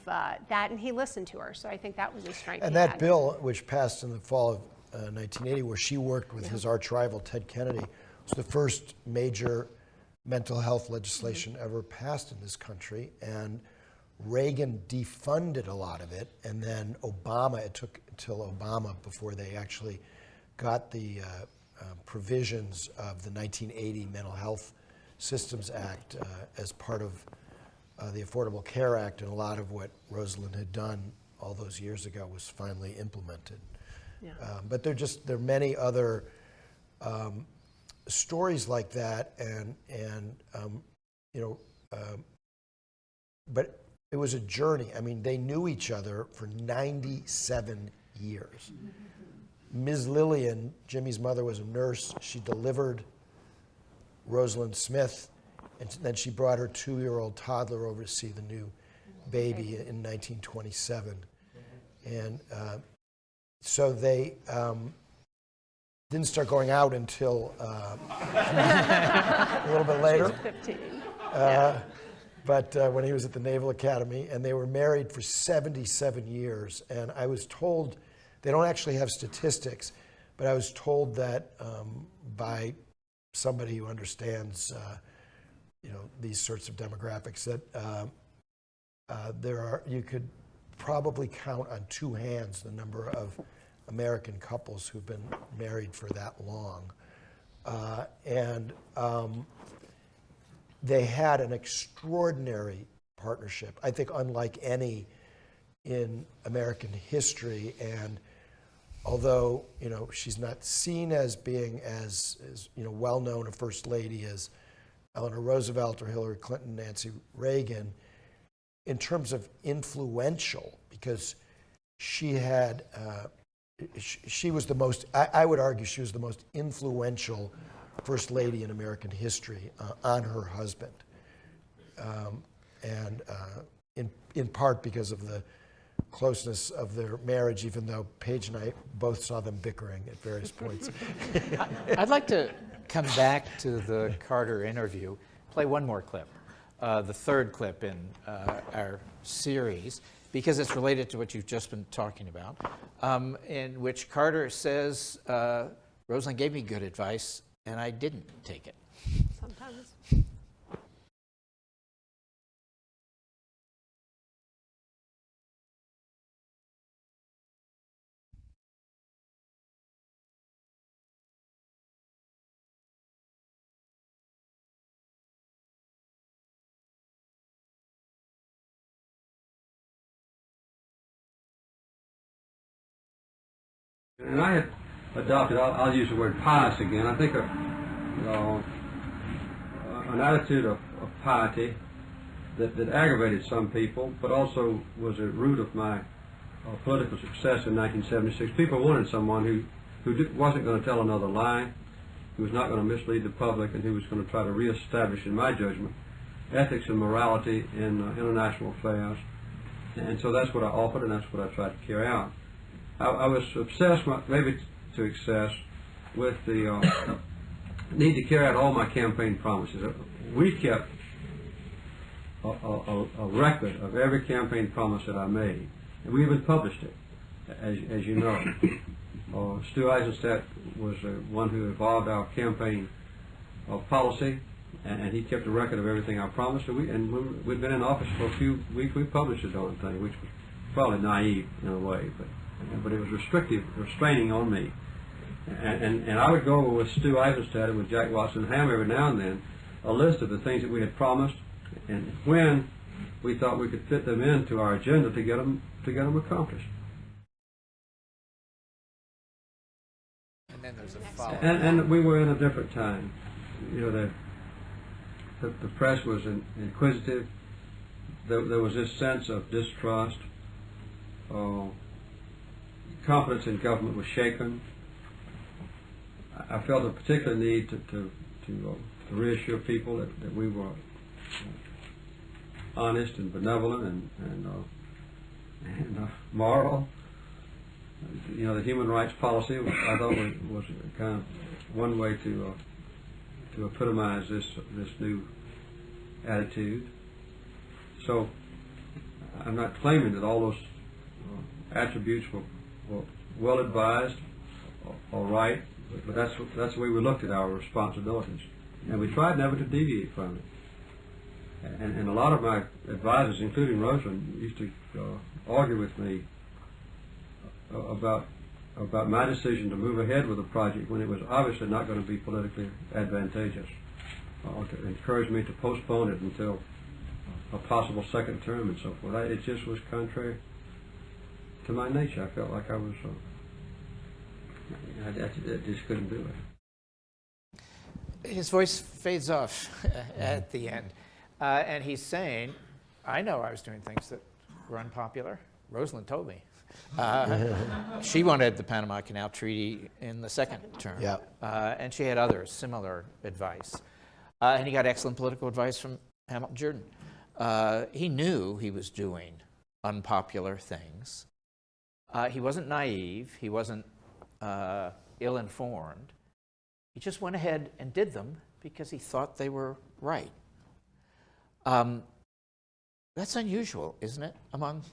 that, and he listened to her. So I think that was a strength. And that bill, which passed in the fall of 1980, where she worked with his arch rival Ted Kennedy, was the first major mental health legislation ever passed in this country. And Reagan defunded a lot of it, and then Obama, it took until Obama before they actually got the provisions of the 1980 Mental Health Systems Act as part of the Affordable Care Act, and a lot of what Rosalind had done all those years ago was finally implemented. Yeah. But there are many other stories like that, but it was a journey. I mean, they knew each other for 97 years. Ms. Lillian, Jimmy's mother, was a nurse. She delivered Rosalind Smith, and then she brought her 2-year-old toddler over to see the new baby in 1927. And so they didn't start going out until a little bit later. 15. but when he was at the Naval Academy, and they were married for 77 years. And I was told, they don't actually have statistics, but I was told that by somebody who understands, these sorts of demographics, that you could probably count on two hands the number of American couples who've been married for that long. They had an extraordinary partnership, I think unlike any in American history. And although, she's not seen as being as well-known a first lady as Eleanor Roosevelt or Hillary Clinton, Nancy Reagan, in terms of influential, because she had, she was the most, I would argue she was the most influential first lady in American history on her husband. In part because of the closeness of their marriage, even though Paige and I both saw them bickering at various points. I'd like to come back to the Carter interview, play one more clip, the third clip in our series, because it's related to what you've just been talking about, in which Carter says, Rosalind gave me good advice, and I didn't take it. Sometimes. And I had adopted, I'll use the word pious again, I think an attitude of piety that aggravated some people, but also was a root of my political success in 1976. People wanted someone who wasn't going to tell another lie, who was not going to mislead the public, and who was going to try to reestablish, in my judgment, ethics and morality in international affairs. And so that's what I offered, and that's what I tried to carry out. I was obsessed, maybe to excess, with the need to carry out all my campaign promises. We kept a record of every campaign promise that I made, and we even published it, as you know. Stu Eisenstadt was one who evolved our campaign policy, and he kept a record of everything I promised. And we'd been in office for a few weeks. We published the darn thing, which was probably naive in a way, but it was restraining on me. And I would go over with Stu Eisenstadt and with Jack Watson Ham every now and then a list of the things that we had promised and when we thought we could fit them into our agenda to get them accomplished. And then there's a follow-up. And we were in a different time. The press was inquisitive. There was this sense of distrust. Confidence in government was shaken. I felt a particular need to reassure people that we were honest and benevolent and moral. The human rights policy, I thought was kind of one way to epitomize this new attitude. So I'm not claiming that all those attributes were well advised or right, but that's the way we looked at our responsibilities, and we tried never to deviate from it. And a lot of my advisors, including Rosalind, used to argue with me about my decision to move ahead with the project when it was obviously not going to be politically advantageous, to encourage me to postpone it until a possible second term and so forth. It just was contrary to my nature. I felt like I was, I just couldn't do it. His voice fades off at the end. And he's saying, I know I was doing things that were unpopular. Rosalind told me. She wanted the Panama Canal Treaty in the second term. Yeah. And she had other similar advice. And he got excellent political advice from Hamilton Jordan. He knew he was doing unpopular things. He wasn't naive. He wasn't ill-informed. He just went ahead and did them because he thought they were right. That's unusual, isn't it, among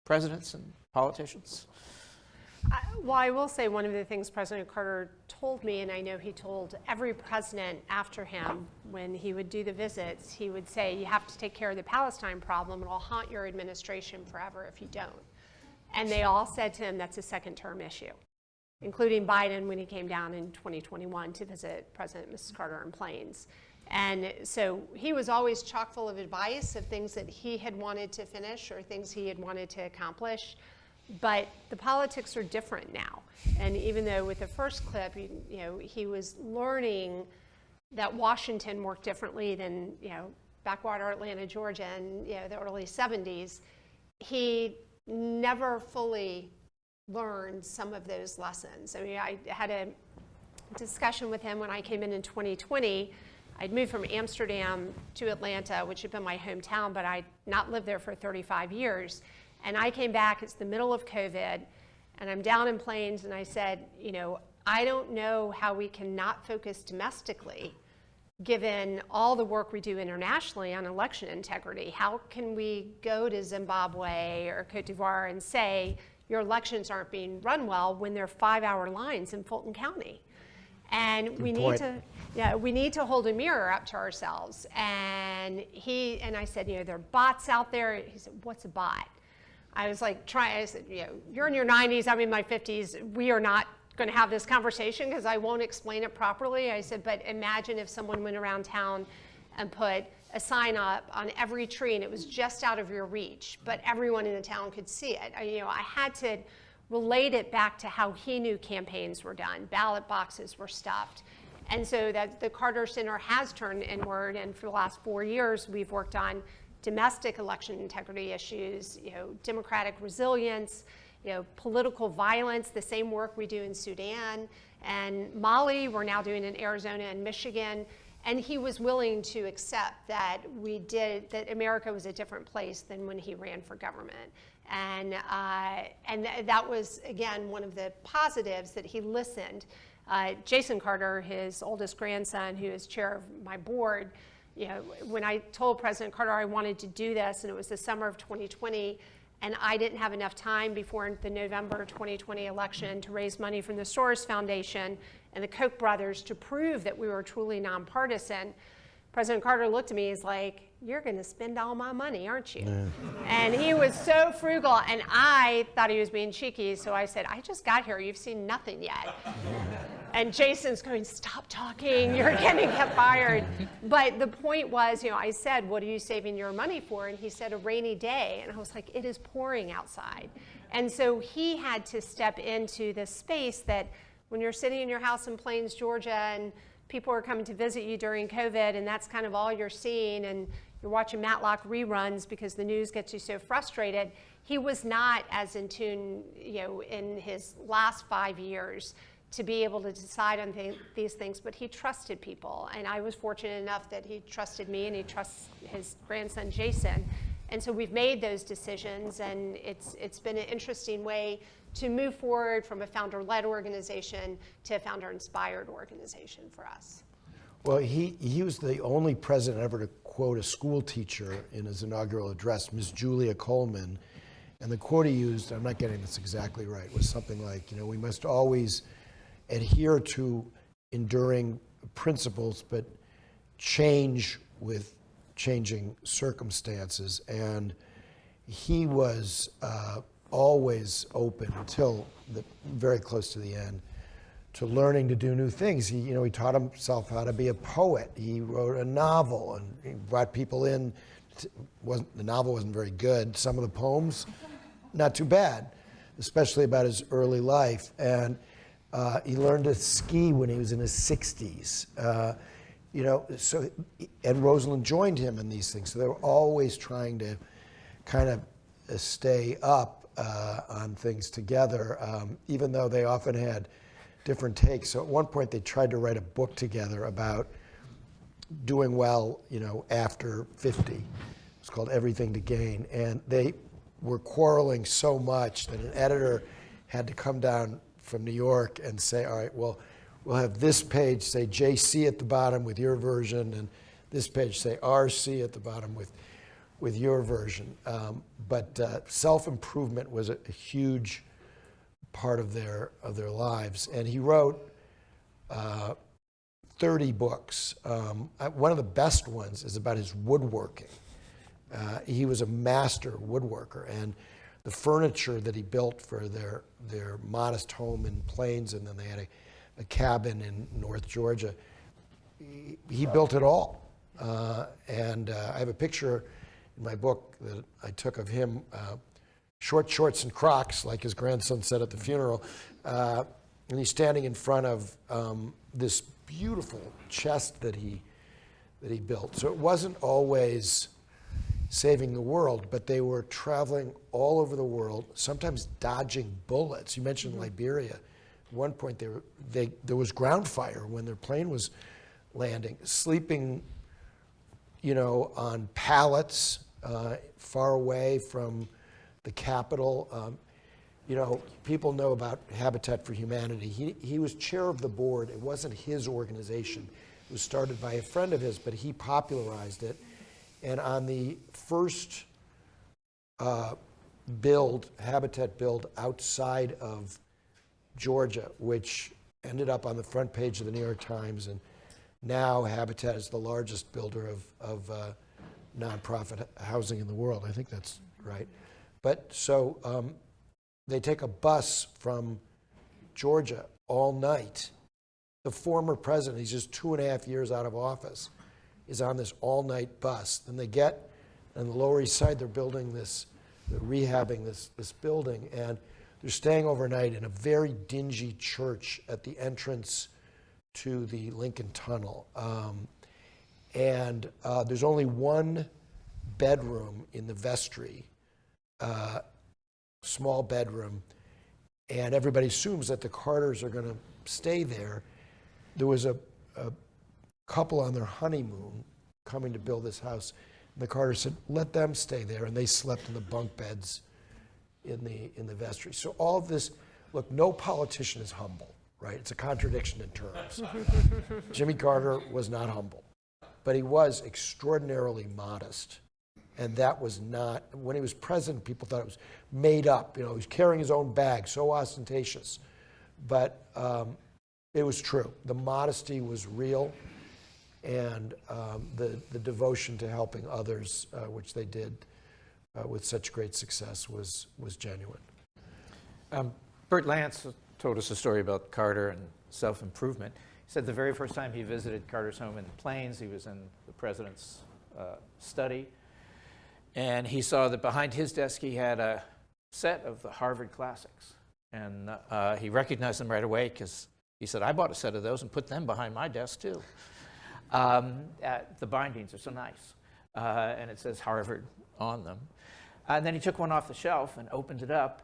presidents and politicians? Well, I will say one of the things President Carter told me, and I know he told every president after him when he would do the visits, he would say, you have to take care of the Palestine problem. It'll haunt your administration forever if you don't. And they all said to him, that's a second-term issue, including Biden when he came down in 2021 to visit President and Mrs. Carter in Plains. And so he was always chock full of advice of things that he had wanted to finish or things he had wanted to accomplish. But the politics are different now. And even though with the first clip, he was learning that Washington worked differently than, backwater Atlanta, Georgia in the early 70s, he never fully learned some of those lessons. I mean, I had a discussion with him when I came in 2020. I'd moved from Amsterdam to Atlanta, which had been my hometown, but I'd not lived there for 35 years. And I came back, it's the middle of COVID, and I'm down in Plains, and I said, I don't know how we can not focus domestically, given all the work we do internationally on election integrity. How can we go to Zimbabwe or Cote d'Ivoire and say, your elections aren't being run well when there are 5-hour lines in Fulton County? And we need to hold a mirror up to ourselves. And I said, there are bots out there. He said, what's a bot? I was like, I said, you're in your 90s, I'm in my 50s. We are not going to have this conversation because I won't explain it properly. I said, but imagine if someone went around town and put a sign up on every tree and it was just out of your reach, but everyone in the town could see it. I had to relate it back to how he knew campaigns were done. Ballot boxes were stuffed. And so that the Carter Center has turned inward, and for the last 4 years, we've worked on domestic election integrity issues, democratic resilience, political violence, the same work we do in Sudan and Mali, we're now doing in Arizona and Michigan. And he was willing to accept that that America was a different place than when he ran for government. And that was, again, one of the positives that he listened. Jason Carter, his oldest grandson, who is chair of my board, when I told President Carter I wanted to do this, and it was the summer of 2020, and I didn't have enough time before the November 2020 election to raise money from the Soros Foundation and the Koch brothers to prove that we were truly nonpartisan, President Carter looked at me, he's like, you're going to spend all my money, aren't you? Yeah. And he was so frugal, and I thought he was being cheeky, so I said, I just got here, you've seen nothing yet. And Jason's going, stop talking, you're going to get fired. But the point was, I said, what are you saving your money for? And he said, a rainy day. And I was like, it is pouring outside. And so he had to step into this space that when you're sitting in your house in Plains, Georgia, and people are coming to visit you during COVID, and that's kind of all you're seeing, and you're watching Matlock reruns because the news gets you so frustrated. He was not as in tune, in his last 5 years to be able to decide on these things, but he trusted people. And I was fortunate enough that he trusted me and he trusts his grandson, Jason. And so we've made those decisions, and it's been an interesting way to move forward from a founder-led organization to a founder-inspired organization for us. Well, he was the only president ever to quote a school teacher in his inaugural address, Ms. Julia Coleman. And the quote he used, I'm not getting this exactly right, was something like, we must always adhere to enduring principles, but change with changing circumstances. And he was always open until very close to the end to learning to do new things. He taught himself how to be a poet. He wrote a novel, and he brought people in. The novel wasn't very good. Some of the poems, not too bad, especially about his early life. And he learned to ski when he was in his 60s. And Rosalind joined him in these things. So they were always trying to kind of stay up on things together, even though they often had different takes. So at one point they tried to write a book together about doing well, after 50. It's called Everything to Gain. And they were quarreling so much that an editor had to come down from New York and say, all right, well, we'll have this page say JC at the bottom with your version, and this page say RC at the bottom with with your version. But self-improvement was a huge part of their lives. And he wrote 30 books. One of the best ones is about his woodworking. He was a master woodworker, and the furniture that he built for their modest home in Plains, and then they had a cabin in North Georgia, he built it all. And I have a picture in my book that I took of him, short shorts and Crocs, like his grandson said at the funeral, and he's standing in front of this beautiful chest that he built. So it wasn't always saving the world, but they were traveling all over the world, sometimes dodging bullets. You mentioned Liberia. At one point, there was ground fire when their plane was landing, sleeping, on pallets far away from the capital. People know about Habitat for Humanity. He was chair of the board. It wasn't his organization. It was started by a friend of his, but he popularized it. And on the first Habitat build outside of Georgia, which ended up on the front page of the New York Times, and now Habitat is the largest builder of nonprofit housing in the world. I think that's right. But so they take a bus from Georgia all night. The former president, he's just 2.5 years out of office, is on this all-night bus. Then they get on the Lower East Side, they're rehabbing this building, and they're staying overnight in a very dingy church at the entrance to the Lincoln Tunnel. And there's only one bedroom in the vestry, small bedroom, and everybody assumes that the Carters are going to stay there. There was a couple on their honeymoon coming to build this house, and the Carters said, let them stay there, and they slept in the bunk beds in the vestry. So all of this, look, no politician is humble, right? It's a contradiction in terms. Jimmy Carter was not humble, but he was extraordinarily modest. And that was not, when he was president, people thought it was made up. He was carrying his own bag, so ostentatious. But it was true. The modesty was real, and the devotion to helping others, which they did with such great success, was genuine. Bert Lance told us a story about Carter and self-improvement. He said the very first time he visited Carter's home in the Plains, he was in the president's study, and he saw that behind his desk he had a set of the Harvard classics. And he recognized them right away because he said, I bought a set of those and put them behind my desk too. The bindings are so nice. And it says Harvard on them. And then he took one off the shelf and opened it up,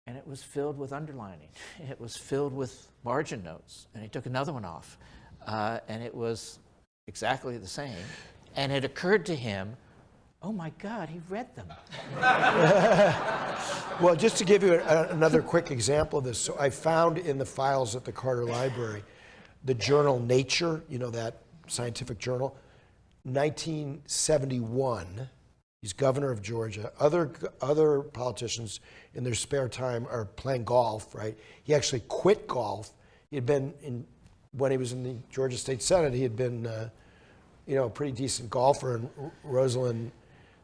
and it was filled with underlining. It was filled with margin notes. And he took another one off, and it was exactly the same. And it occurred to him, oh my God, he read them. Well, just to give you another quick example of this, so I found in the files at the Carter Library the journal Nature, that scientific journal, 1971. He's governor of Georgia. Other politicians in their spare time are playing golf, right? He actually quit golf. He had been when he was in the Georgia State Senate, he had been, a pretty decent golfer, and Rosalind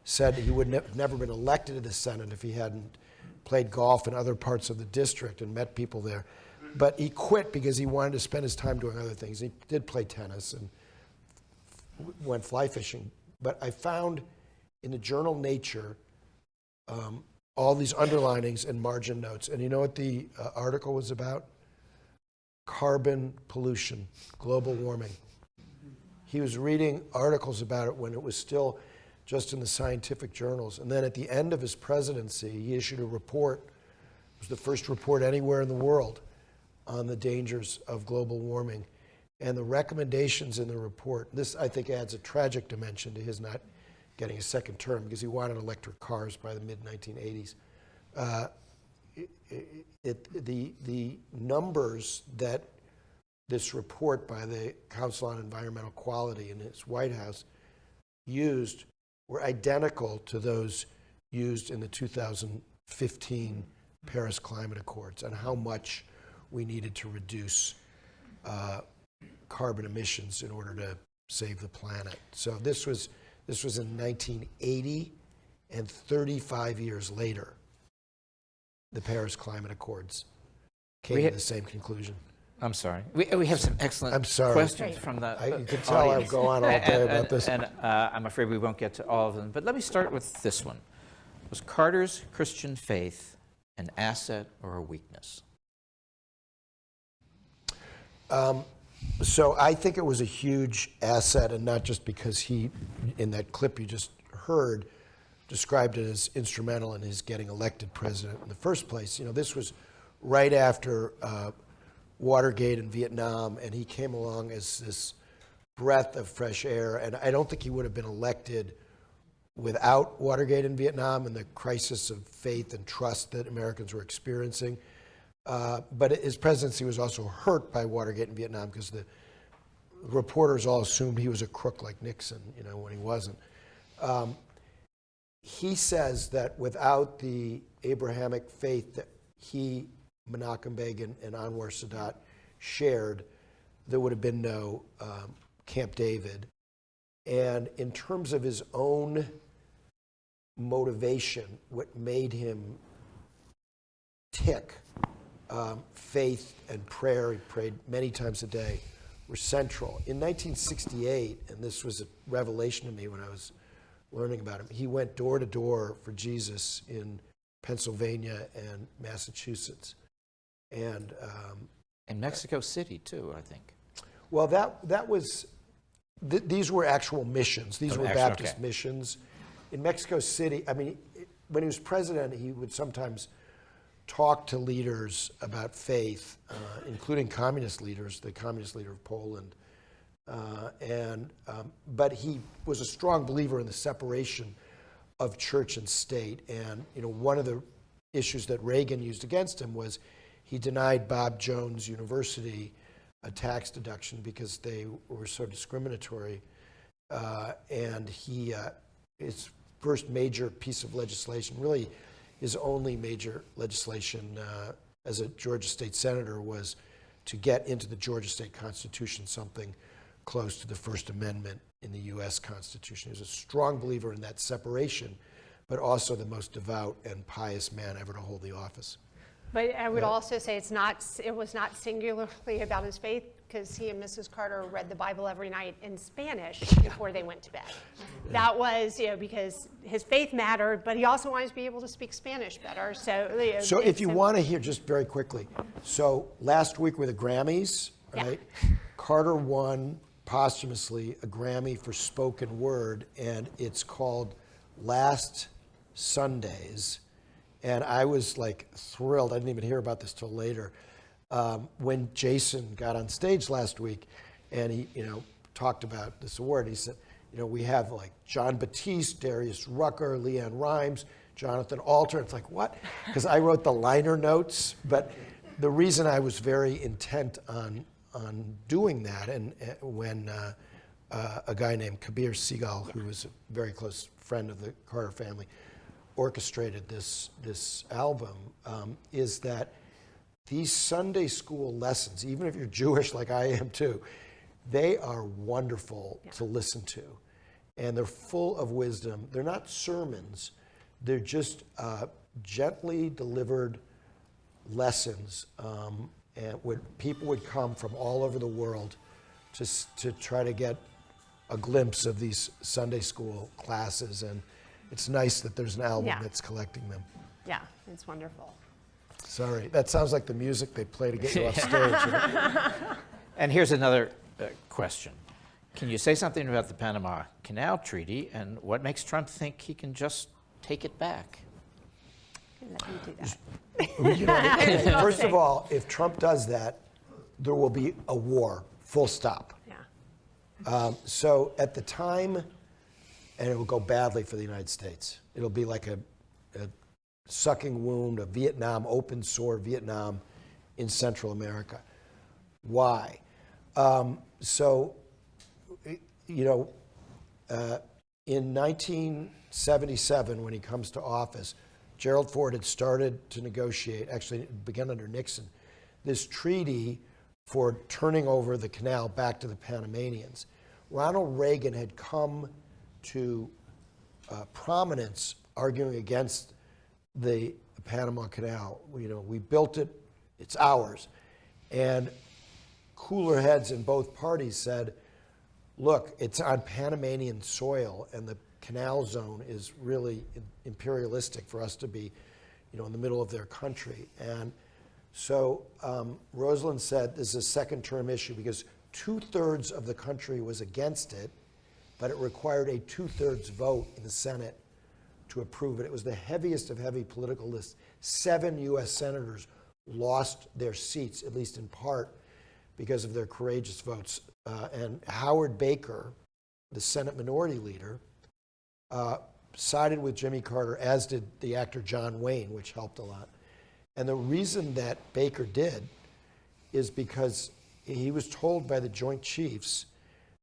said he would never been elected to the Senate if he hadn't played golf in other parts of the district and met people there. But he quit because he wanted to spend his time doing other things. He did play tennis and went fly fishing. But I found in the journal Nature all these underlinings and margin notes. And you know what the article was about? Carbon pollution, global warming. He was reading articles about it when it was still just in the scientific journals. And then at the end of his presidency, he issued a report. It was the first report anywhere in the world on the dangers of global warming. And the recommendations in the report, this I think adds a tragic dimension to his not getting a second term because he wanted electric cars by the mid-1980s. The numbers that this report by the Council on Environmental Quality in its White House used were identical to those used in the 2015 Paris Climate Accords on how much we needed to reduce carbon emissions in order to save the planet. So this was in 1980, and 35 years later, the Paris Climate Accords came to the same conclusion. I'm sorry. We have some excellent I'm sorry. questions from the You can tell I go on all day about this. And I'm afraid we won't get to all of them. But let me start with this one. Was Carter's Christian faith an asset or a weakness? So I think it was a huge asset, and not just because he, in that clip you just heard, described it as instrumental in his getting elected president in the first place. You know, this was right after Watergate in Vietnam, and he came along as this breath of fresh air, and I don't think he would have been elected without Watergate in Vietnam and the crisis of faith and trust that Americans were experiencing. But his presidency was also hurt by Watergate in Vietnam because the reporters all assumed he was a crook like Nixon, you know, when he wasn't. He says that without the Abrahamic faith that he, Menachem Begin, and Anwar Sadat shared, there would have been no Camp David. And in terms of his own motivation, what made him tick, faith and prayer, he prayed many times a day, were central. In 1968, and this was a revelation to me when I was learning about him, he went door to door for Jesus in Pennsylvania and Massachusetts. And in Mexico City, too, I think. well, that was, these were actual missions. These were Baptist missions. In Mexico City, I mean, when he was president, he would sometimes talk to leaders about faith, including communist leaders, the communist leader of Poland. But he was a strong believer in the separation of church and state. And you know, one of the issues that Reagan used against him was he denied Bob Jones University a tax deduction because they were so discriminatory. And his first major piece of legislation, really his only major legislation as a Georgia state senator, was to get into the Georgia state Constitution something close to the First Amendment in the U.S. Constitution. He was a strong believer in that separation, but also the most devout and pious man ever to hold the office. But I would also say it was not singularly about his faith, because he and Mrs. Carter read the Bible every night in Spanish before they went to bed. That was, you know, because his faith mattered, but he also wanted to be able to speak Spanish better. So, you know, so if you want to hear, just very quickly, so last week were the Grammys, right? Yeah. Carter won posthumously a Grammy for spoken word, and it's called Last Sundays. And I was like thrilled. I didn't even hear about this till later. When Jason got on stage last week and he, you know, talked about this award, he said, you know, we have like John Batiste, Darius Rucker, Leanne Rimes, Jonathan Alter. It's like, what? Because I wrote the liner notes. But the reason I was very intent on doing that, and when a guy named Kabir Sigal, who was a very close friend of the Carter family, orchestrated this album, is that these Sunday school lessons, even if you're Jewish like I am too, they are wonderful to listen to. And they're full of wisdom. They're not sermons. They're just gently delivered lessons. And people would come from all over the world to try to get a glimpse of these Sunday school classes. And it's nice that there's an album that's collecting them. Yeah, it's wonderful. Sorry, that sounds like the music they play to get you off stage. And here's another question. Can you say something about the Panama Canal Treaty and what makes Trump think he can just take it back? Let me do that. You know, first of all, if Trump does that, there will be a war, full stop. Yeah. So at the time, and it will go badly for the United States. It'll be like a sucking wound, a Vietnam, open sore Vietnam in Central America. Why? So, you know, in 1977, when he comes to office, Gerald Ford had started to negotiate, actually it began under Nixon, this treaty for turning over the canal back to the Panamanians. Ronald Reagan had come to prominence arguing against the Panama Canal. We built it, it's ours. And cooler heads in both parties said, look, it's on Panamanian soil, and the canal zone is really imperialistic for us to be, in the middle of their country. And so Rosalynn said this is a second-term issue because 2/3 of the country was against it, but it required a 2/3 vote in the Senate to approve it. It was the heaviest of heavy political lists. 7 U.S. senators lost their seats, at least in part, because of their courageous votes. And Howard Baker, the Senate Minority Leader, sided with Jimmy Carter, as did the actor John Wayne, which helped a lot. And the reason that Baker did is because he was told by the Joint Chiefs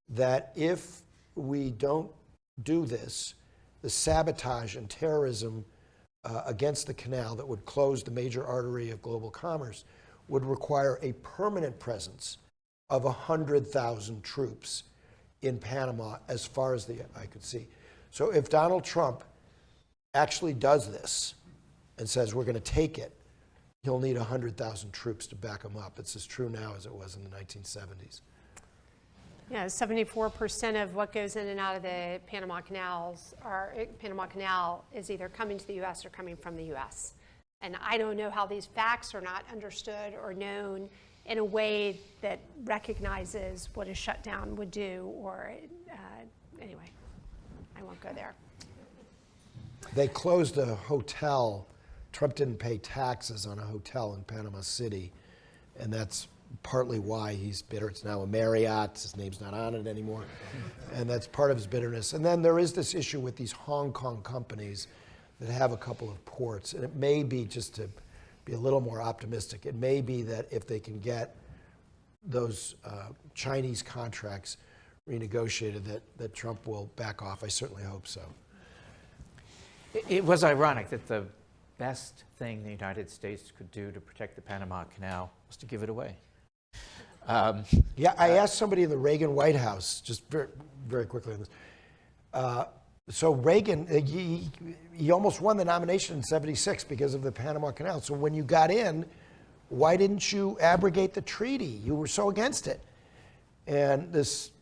that if we don't do this, the sabotage and terrorism against the canal that would close the major artery of global commerce would require a permanent presence of 100,000 troops in Panama as far as the eye could see. So if Donald Trump actually does this and says we're going to take it, he'll need 100,000 troops to back him up. It's as true now as it was in the 1970s. Yeah, 74% of what goes in and out of the Panama Canal is either coming to the U.S. or coming from the U.S. And I don't know how these facts are not understood or known in a way that recognizes what a shutdown would do, or anyway, I won't go there. They closed a hotel. Trump didn't pay taxes on a hotel in Panama City, and that's partly why he's bitter. It's now a Marriott. His name's not on it anymore, and that's part of his bitterness. And then there is this issue with these Hong Kong companies that have a couple of ports, and it may be, just to be a little more optimistic, it may be that if they can get those Chinese contracts renegotiated, that Trump will back off. I certainly hope so. It was ironic that the best thing the United States could do to protect the Panama Canal was to give it away. Yeah, I asked somebody in the Reagan White House, just very, very quickly on this. So Reagan, he almost won the nomination in '76 because of the Panama Canal. So when you got in, why didn't you abrogate the treaty? You were so against it. And this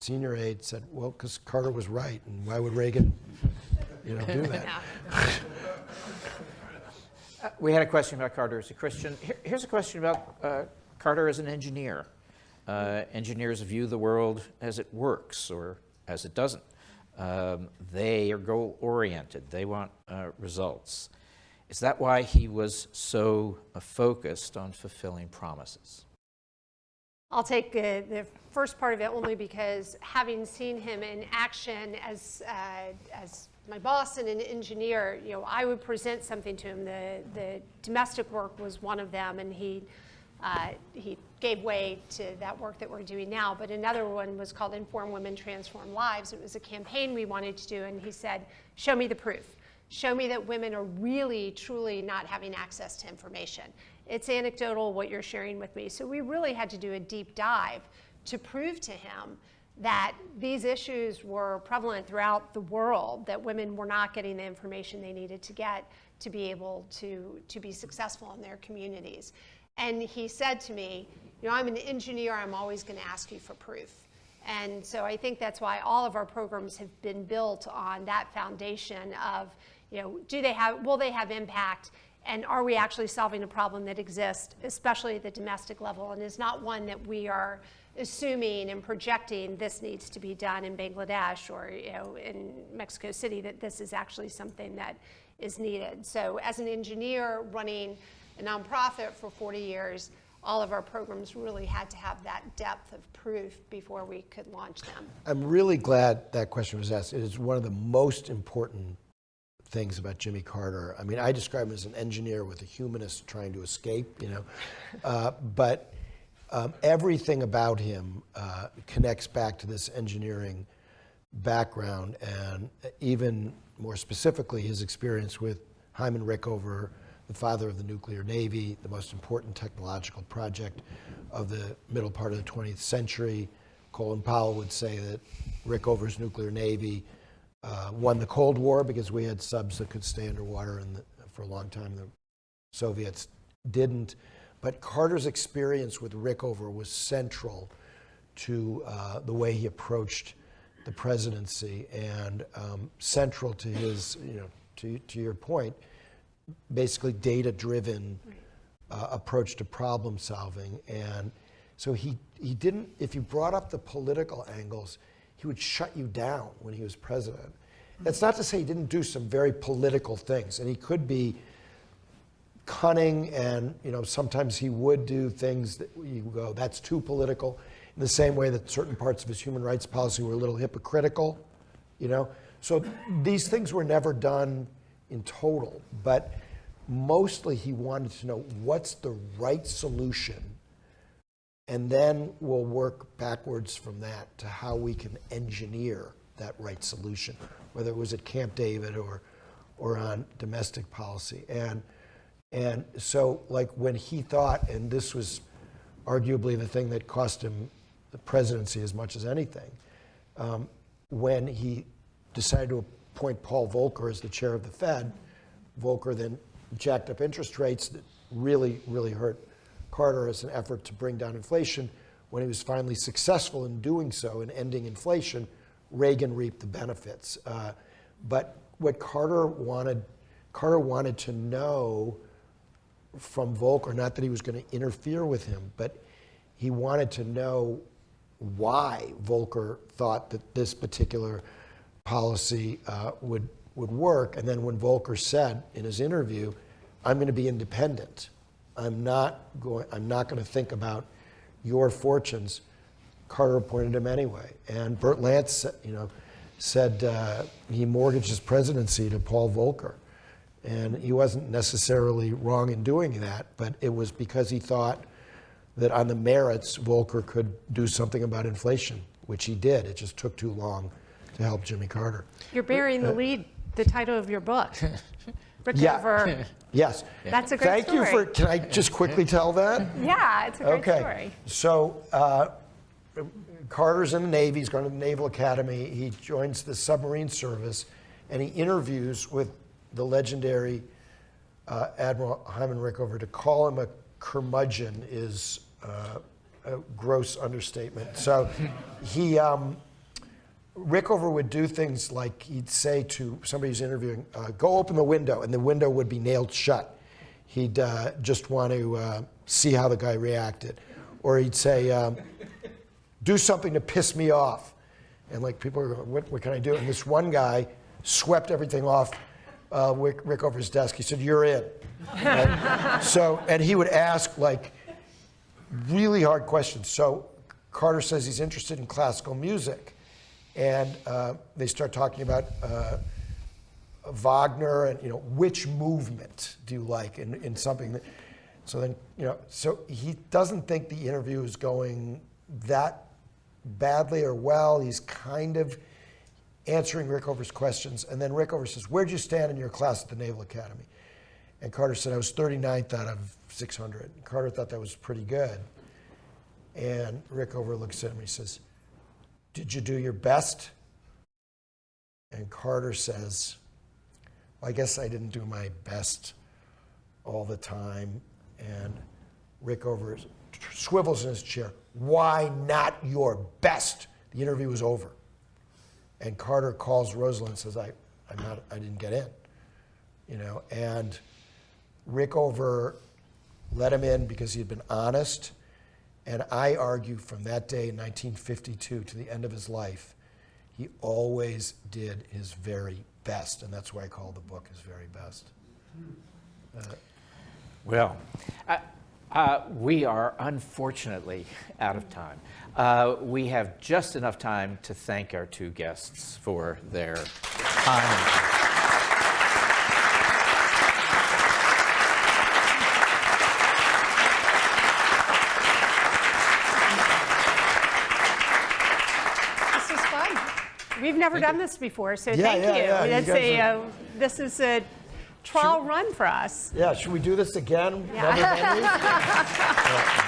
senior aide said, well, because Carter was right, and why would Reagan do that? We had a question about Carter as a Christian. Here's a question about Carter as an engineer. Engineers view the world as it works or as it doesn't. They are goal-oriented. They want results. Is that why he was so focused on fulfilling promises? I'll take the first part of it only because having seen him in action as my boss and an engineer, I would present something to him. The domestic work was one of them, and he gave way to that work that we're doing now. But another one was called Inform Women, Transform Lives. It was a campaign we wanted to do, and he said, show me the proof. Show me that women are really, truly not having access to information. It's anecdotal what you're sharing with me. So we really had to do a deep dive to prove to him that these issues were prevalent throughout the world, that women were not getting the information they needed to get to be able to be successful in their communities. And he said to me, I'm an engineer, I'm always going to ask you for proof. And so I think that's why all of our programs have been built on that foundation of, will they have impact, and are we actually solving a problem that exists, especially at the domestic level, and is not one that we are assuming and projecting this needs to be done in Bangladesh or in Mexico City, that this is actually something that is needed. So as an engineer running a nonprofit for 40 years, all of our programs really had to have that depth of proof before we could launch them. I'm really glad that question was asked. It is one of the most important things about Jimmy Carter. I mean, I describe him as an engineer with a humanist trying to escape, but everything about him connects back to this engineering background, and even more specifically, his experience with Hyman Rickover, the father of the nuclear navy, the most important technological project of the middle part of the 20th century. Colin Powell would say that Rickover's nuclear navy won the Cold War because we had subs that could stay underwater, and for a long time the Soviets didn't. But Carter's experience with Rickover was central to the way he approached the presidency, and central to his, to your point, basically data-driven approach to problem solving. And so he didn't, if you brought up the political angles, he would shut you down when he was president. That's not to say he didn't do some very political things, and he could be cunning, and sometimes he would do things that you go, that's too political, in the same way that certain parts of his human rights policy were a little hypocritical, So these things were never done in total, but mostly he wanted to know what's the right solution, and then we'll work backwards from that to how we can engineer that right solution, whether it was at Camp David or on domestic policy. And so, like, when he thought, and this was arguably the thing that cost him the presidency as much as anything, when he decided to appoint Paul Volcker as the chair of the Fed, Volcker then jacked up interest rates that really, really hurt Carter as an effort to bring down inflation. When he was finally successful in doing so, in ending inflation, Reagan reaped the benefits. But what Carter wanted to know from Volcker, not that he was going to interfere with him, but he wanted to know why Volcker thought that this particular policy would work. And then when Volcker said in his interview, "I'm going to be independent. I'm not going to think about your fortunes," Carter appointed him anyway. And Bert Lance, said he mortgaged his presidency to Paul Volcker. And he wasn't necessarily wrong in doing that, but it was because he thought that on the merits, Volcker could do something about inflation, which he did. It just took too long to help Jimmy Carter. You're burying the title of your book. Rickover. Yes. That's a great Thank story. you for, can I just quickly tell that? Yeah, it's a great story. So Carter's in the Navy, he's going to the Naval Academy, he joins the submarine service, and he interviews with the legendary Admiral Hyman Rickover. To call him a curmudgeon is a gross understatement. So Rickover would do things like he'd say to somebody who's interviewing, "Go open the window," and the window would be nailed shut. He'd just want to see how the guy reacted. Or he'd say, "Do something to piss me off." And like people are going, what can I do? And this one guy swept everything off Rickover's desk. He said, "You're in." Right? So, and he would ask like really hard questions. So Carter says he's interested in classical music. And they start talking about Wagner and, which movement do you like in something that, so then, so he doesn't think the interview is going that badly or well. He's kind of answering Rickover's questions. And then Rickover says, "Where'd you stand in your class at the Naval Academy?" And Carter said, "I was 39th out of 600. Carter thought that was pretty good. And Rickover looks at him and he says, "Did you do your best?" And Carter says, "Well, I guess I didn't do my best all the time." And Rickover swivels in his chair. "Why not your best?" The interview was over. And Carter calls Rosalind and says, I didn't get in. And Rickover let him in because he had been honest. And I argue from that day in 1952 to the end of his life, he always did his very best. And that's why I call the book his very best. Well, we are unfortunately out of time. We have just enough time to thank our two guests for their time. We've never done this before, so Yeah, thank yeah, you. yeah, you It's guys this is a trial run for us. Yeah, should we do this again? Yeah. Another venue?